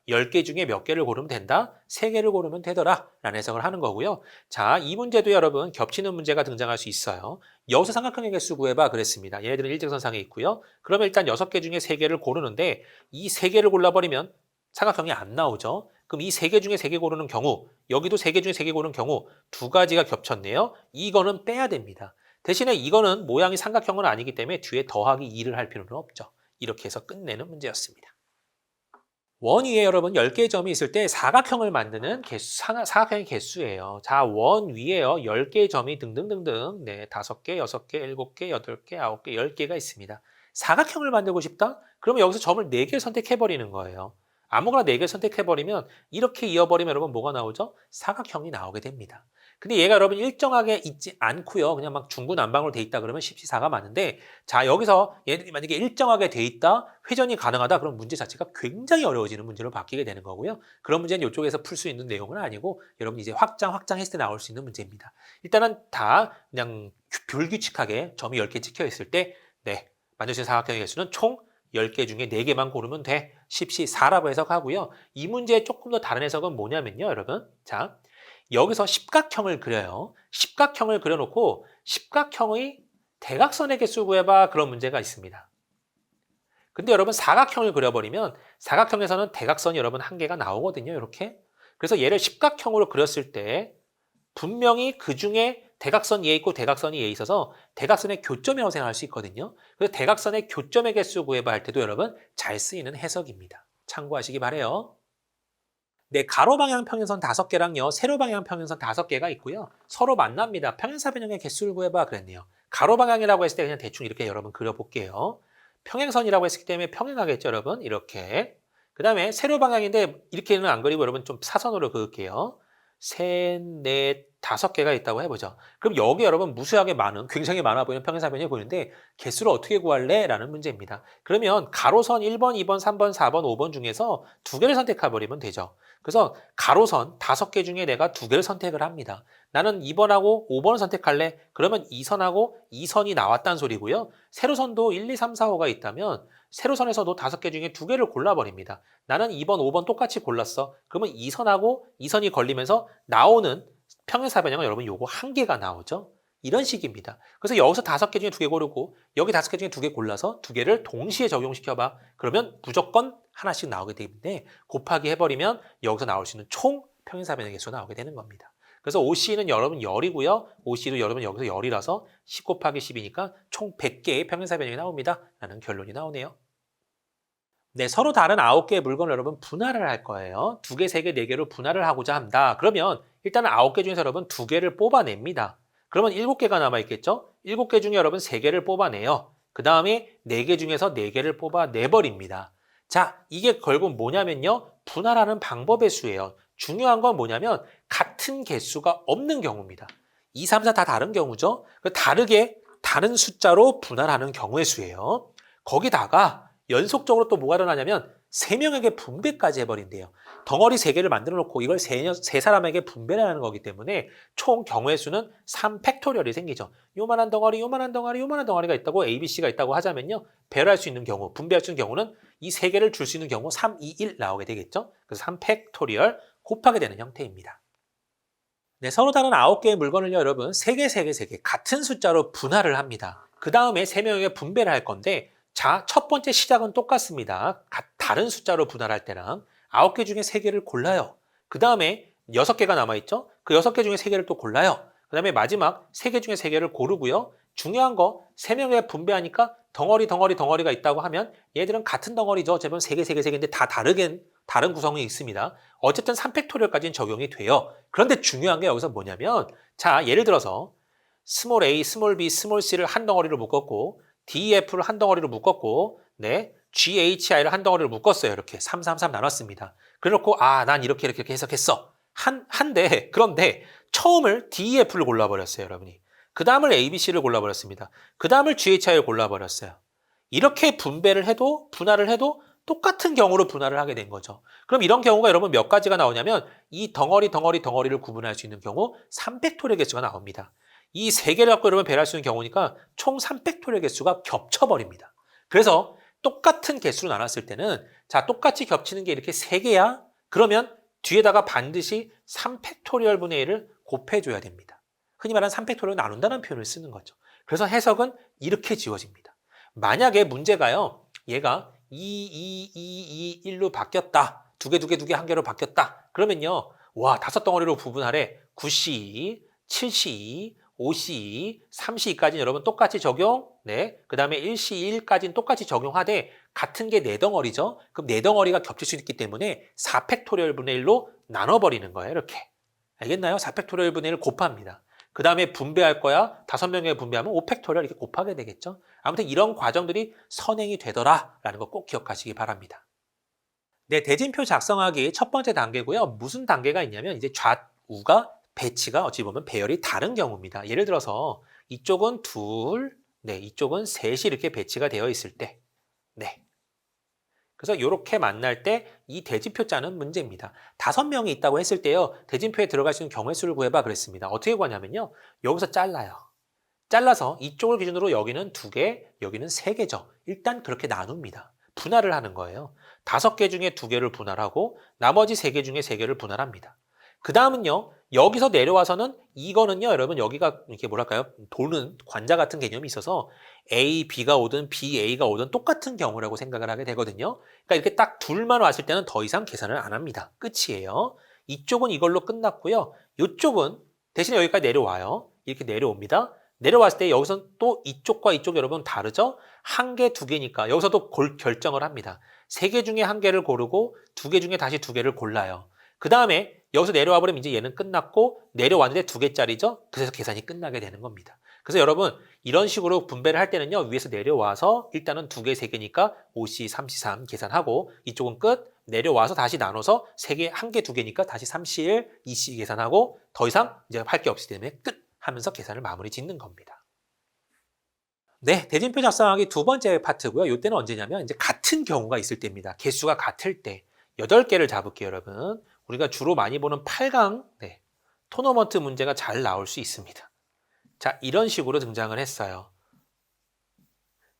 Speaker 1: 10개 중에 몇 개를 고르면 된다? 3개를 고르면 되더라 라는 해석을 하는 거고요. 자, 이 문제도 여러분 겹치는 문제가 등장할 수 있어요. 여기서 삼각형의 개수 구해봐 그랬습니다. 얘네들은 일직선상에 있고요. 그러면 일단 6개 중에 3개를 고르는데 이 3개를 골라버리면 삼각형이 안 나오죠. 그럼 이 3개 중에 3개 고르는 경우, 여기도 3개 중에 3개 고르는 경우 2가지가 겹쳤네요. 이거는 빼야 됩니다. 대신에 이거는 모양이 삼각형은 아니기 때문에 뒤에 더하기 2를 할 필요는 없죠. 이렇게 해서 끝내는 문제였습니다. 원 위에 여러분 10개의 점이 있을 때 사각형을 만드는 사각형의 개수예요. 자, 원 위에요. 10개의 점이 등등등등 5개, 6개, 7개, 8개, 9개, 10개가 있습니다. 사각형을 만들고 싶다? 그러면 여기서 점을 4개를 선택해버리는 거예요. 아무거나 4개를 선택해버리면 이렇게 이어버리면 여러분 뭐가 나오죠? 사각형이 나오게 됩니다. 근데 얘가 여러분 일정하게 있지 않고요. 그냥 막 중구난방으로 돼 있다 그러면 10C4가 맞는데 자, 여기서 얘들이 만약에 일정하게 돼 있다, 회전이 가능하다 그럼 문제 자체가 굉장히 어려워지는 문제로 바뀌게 되는 거고요. 그런 문제는 이쪽에서 풀 수 있는 내용은 아니고 여러분 이제 확장했을 때 나올 수 있는 문제입니다. 일단은 다 그냥 불규칙하게 점이 10개 찍혀 있을 때 만들 수 있는 사각형의 개수는 총 10개 중에 4개만 고르면 돼. 10C4라고 해석하고요. 이 문제의 조금 더 다른 해석은 뭐냐면요, 여러분. 자, 여기서 십각형을 그려요. 십각형을 그려놓고 십각형의 대각선의 개수 구해봐 그런 문제가 있습니다. 근데 여러분 사각형을 그려버리면 사각형에서는 대각선이 여러분 한 개가 나오거든요. 이렇게. 그래서 얘를 십각형으로 그렸을 때 분명히 그 중에 대각선 얘 있고 대각선이 얘 있어서 대각선의 교점이라고 생각할 수 있거든요. 그래서 대각선의 교점의 개수 구해봐 할 때도 여러분 잘 쓰이는 해석입니다. 참고하시기 바래요. 네, 가로 방향 평행선 5개랑요, 세로 방향 평행선 5개가 있고요. 서로 만납니다. 평행사 변형의 개수를 구해봐 그랬네요. 가로 방향이라고 했을 때 그냥 대충 이렇게 여러분 그려볼게요. 평행선이라고 했기 때문에 평행하겠죠, 여러분? 이렇게. 그 다음에 세로 방향인데 이렇게는 안 그리고 여러분 좀 사선으로 그을게요. 셋, 넷, 5개가 있다고 해보죠. 그럼 여기 여러분 무수하게 많은, 굉장히 많아 보이는 평행사 변형이 보이는데 개수를 어떻게 구할래? 라는 문제입니다. 그러면 가로선 1번, 2번, 3번, 4번, 5번 중에서 2개를 선택해버리면 되죠. 그래서 가로선 5개 중에 내가 2개를 선택을 합니다. 나는 2번하고 5번을 선택할래? 그러면 2선하고 2선이 나왔다는 소리고요. 세로선도 1, 2, 3, 4, 5가 있다면 세로선에서도 5개 중에 2개를 골라버립니다. 나는 2번, 5번 똑같이 골랐어. 그러면 2선하고 2선이 걸리면서 나오는 평행사 변형은 여러분 요거 1개가 나오죠. 이런 식입니다. 그래서 여기서 5개 중에 2개 고르고 여기 5개 중에 2개 골라서 2개를 동시에 적용시켜봐. 그러면 무조건 하나씩 나오게 되는데 곱하기 해버리면 여기서 나올 수 있는 총 평행사 변형의 수가 나오게 되는 겁니다. 그래서 OC는 여러분 열이고요. OC도 여러분 여기서 열이라서 10 곱하기 10이니까 총 100개의 평행사 변형이 나옵니다. 라는 결론이 나오네요. 네, 서로 다른 9개의 물건을 여러분 분할을 할 거예요. 2개, 3개, 4개로 분할을 하고자 한다. 그러면 일단은 9개 중에서 여러분 2개를 뽑아냅니다. 그러면 7개가 남아있겠죠? 7개 중에 여러분 3개를 뽑아내요. 그 다음에 4개 중에서 4개를 뽑아내버립니다. 자, 이게 결국 뭐냐면요. 분할하는 방법의 수예요. 중요한 건 뭐냐면 같은 개수가 없는 경우입니다. 2, 3, 4 다 다른 경우죠. 다르게 다른 숫자로 분할하는 경우의 수예요. 거기다가 연속적으로 또 뭐가 일어나냐면 3명에게 분배까지 해버린대요. 덩어리 3개를 만들어 놓고 이걸 3사람에게 분배를 하는 거기 때문에 총 경우의 수는 3팩토리얼이 생기죠. 요만한 덩어리, 요만한 덩어리, 요만한 덩어리가 있다고 ABC가 있다고 하자면요. 배열할 수 있는 경우, 분배할 수 있는 경우는 이 3개를 줄 수 있는 경우 3, 2, 1 나오게 되겠죠. 그래서 3팩토리얼 곱하게 되는 형태입니다. 네, 서로 다른 9개의 물건을요, 여러분 3개, 3개, 3개 같은 숫자로 분할을 합니다. 그 다음에 3명에게 분배를 할 건데 자, 첫 번째 시작은 똑같습니다. 다른 숫자로 분할할 때랑 9개 중에 3개를 골라요. 그 다음에 6개가 남아있죠? 그 6개 중에 3개를 또 골라요. 그 다음에 마지막 3개 중에 3개를 고르고요. 중요한 거 3명에 분배하니까 덩어리가 있다고 하면 얘들은 같은 덩어리죠. 어차피 3개, 3개, 3개인데 다 다른 구성이 있습니다. 어쨌든 3팩토리얼까지는 적용이 돼요. 그런데 중요한 게 여기서 뭐냐면 자, 예를 들어서 스몰 a, 스몰 b, 스몰 c를 한 덩어리로 묶었고 DEF를 한 덩어리로 묶었고, 네, GHI를 한 덩어리로 묶었어요. 이렇게 3, 3, 3 나눴습니다. 그래놓고 난 이렇게 해석했어. 그런데 처음을 DEF를 골라버렸어요, 여러분이. 그 다음을 ABC를 골라버렸습니다. 그 다음을 GHI를 골라버렸어요. 이렇게 분할을 해도 똑같은 경우로 분할을 하게 된 거죠. 그럼 이런 경우가 여러분 몇 가지가 나오냐면 이 덩어리를 구분할 수 있는 경우 3팩토리얼 개수가 나옵니다. 이 3개를 갖고 여러분 배열할 수 있는 경우니까 총 3팩토리얼 개수가 겹쳐버립니다. 그래서 똑같은 개수로 나눴을 때는 자, 똑같이 겹치는 게 이렇게 3개야? 그러면 뒤에다가 반드시 3팩토리얼 분의 1을 곱해줘야 됩니다. 흔히 말하는 3팩토리얼 나눈다는 표현을 쓰는 거죠. 그래서 해석은 이렇게 지워집니다. 만약에 문제가요, 얘가 1로 바뀌었다. 2개, 한 개로 바뀌었다. 그러면요, 와, 5덩어리로 구분하래. 9C, 7C, 5C, 3C까지는 여러분 똑같이 적용. 네. 그 다음에 1C1까지는 똑같이 적용하되 같은 게 4덩어리죠. 그럼 4덩어리가 겹칠 수 있기 때문에 4팩토리얼 분의 1로 나눠버리는 거예요. 이렇게. 알겠나요? 4팩토리얼 분의 1을 곱합니다. 그 다음에 분배할 거야. 5명에 분배하면 5팩토리얼 이렇게 곱하게 되겠죠. 아무튼 이런 과정들이 선행이 되더라라는 거 꼭 기억하시기 바랍니다. 네, 대진표 작성하기 첫 번째 단계고요. 무슨 단계가 있냐면 이제 좌우가 배치가 어찌 보면 배열이 다른 경우입니다. 예를 들어서 이쪽은 2, 네, 이쪽은 3이 이렇게 배치가 되어 있을 때, 네. 그래서 이렇게 만날 때 이 대진표 짜는 문제입니다. 5명이 있다고 했을 때요. 대진표에 들어갈 수 있는 경우의 수를 구해봐 그랬습니다. 어떻게 구하냐면요. 여기서 잘라요. 잘라서 이쪽을 기준으로 여기는 2개, 여기는 3개죠. 일단 그렇게 나눕니다. 분할을 하는 거예요. 5개 중에 2개를 분할하고 나머지 3개 중에 3개를 분할합니다. 그 다음은요. 여기서 내려와서는 이거는요. 여러분 여기가 이렇게 뭐랄까요? 도는 관자 같은 개념이 있어서 A, B가 오든 B, A가 오든 똑같은 경우라고 생각을 하게 되거든요. 그러니까 이렇게 딱 둘만 왔을 때는 더 이상 계산을 안 합니다. 끝이에요. 이쪽은 이걸로 끝났고요. 이쪽은 대신에 여기까지 내려와요. 이렇게 내려옵니다. 내려왔을 때 여기서 또 이쪽과 이쪽 여러분 다르죠? 한 개, 두 개니까 여기서도 결정을 합니다. 세 개 중에 한 개를 고르고 두 개 중에 다시 두 개를 골라요. 그 다음에 여기서 내려와 버리면 이제 얘는 끝났고 내려왔는데 두 개짜리죠? 그래서 계산이 끝나게 되는 겁니다. 그래서 여러분 이런 식으로 분배를 할 때는요. 위에서 내려와서 일단은 두 개, 세 개니까 5C, 3C3 계산하고 이쪽은 끝. 내려와서 다시 나눠서 세 개, 한 개, 두 개니까 다시 3C1, 2C 계산하고 더 이상 이제 할 게 없기 때문에 끝 하면서 계산을 마무리 짓는 겁니다. 네, 대진표 작성하기 두 번째 파트고요. 이때는 언제냐면 이제 같은 경우가 있을 때입니다. 개수가 같을 때 8개를 잡을게요, 여러분. 우리가 주로 많이 보는 8강 토너먼트 문제가 잘 나올 수 있습니다. 자, 이런 식으로 등장을 했어요.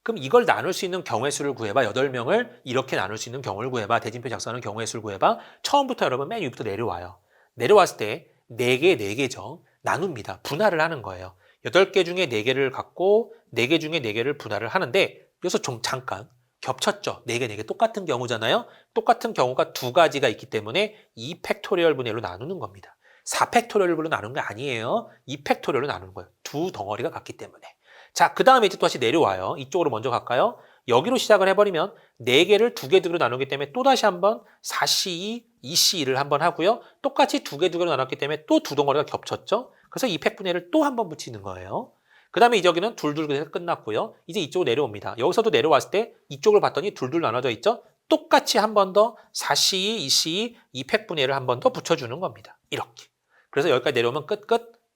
Speaker 1: 그럼 이걸 나눌 수 있는 경우의 수를 구해봐. 8명을 이렇게 나눌 수 있는 경우를 구해봐. 대진표 작성하는 경우의 수를 구해봐. 처음부터 여러분 맨 위부터 내려와요. 내려왔을 때 4개, 4개죠. 나눕니다. 분할을 하는 거예요. 8개 중에 4개를 갖고 4개 중에 4개를 분할을 하는데 여기서 좀 잠깐 겹쳤죠. 4개, 4개 똑같은 경우잖아요. 똑같은 경우가 두 가지가 있기 때문에 2팩토리얼 분의 1로 나누는 겁니다. 4팩토리얼 분으로 나누는 게 아니에요. 2팩토리얼로 나누는 거예요. 두 덩어리가 같기 때문에. 자, 그 다음에 이제 또 다시 내려와요. 이쪽으로 먼저 갈까요? 여기로 시작을 해버리면 4개를 2개 나누기 때문에 또다시 한번 4C2, 2C2를 한번 하고요. 똑같이 2개로 나눴기 때문에 또 두 덩어리가 겹쳤죠. 그래서 2팩분의 1을 또 한번 붙이는 거예요. 그 다음에 이 저기는 둘둘 해서 끝났고요. 이제 이쪽으로 내려옵니다. 여기서도 내려왔을 때 이쪽을 봤더니 둘둘 나눠져 있죠. 똑같이 한 번 더 4C2, 2C2, 2팩분의 1을 한 번 더 붙여주는 겁니다. 이렇게. 그래서 여기까지 내려오면 끝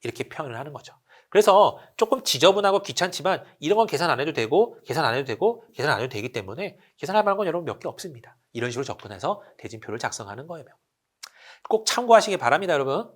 Speaker 1: 이렇게 표현을 하는 거죠. 그래서 조금 지저분하고 귀찮지만 이런 건 계산 안 해도 되고 계산 안 해도 되고 계산 안 해도 되기 때문에 계산할 만한 건 여러분 몇 개 없습니다. 이런 식으로 접근해서 대진표를 작성하는 거예요. 꼭 참고하시기 바랍니다, 여러분.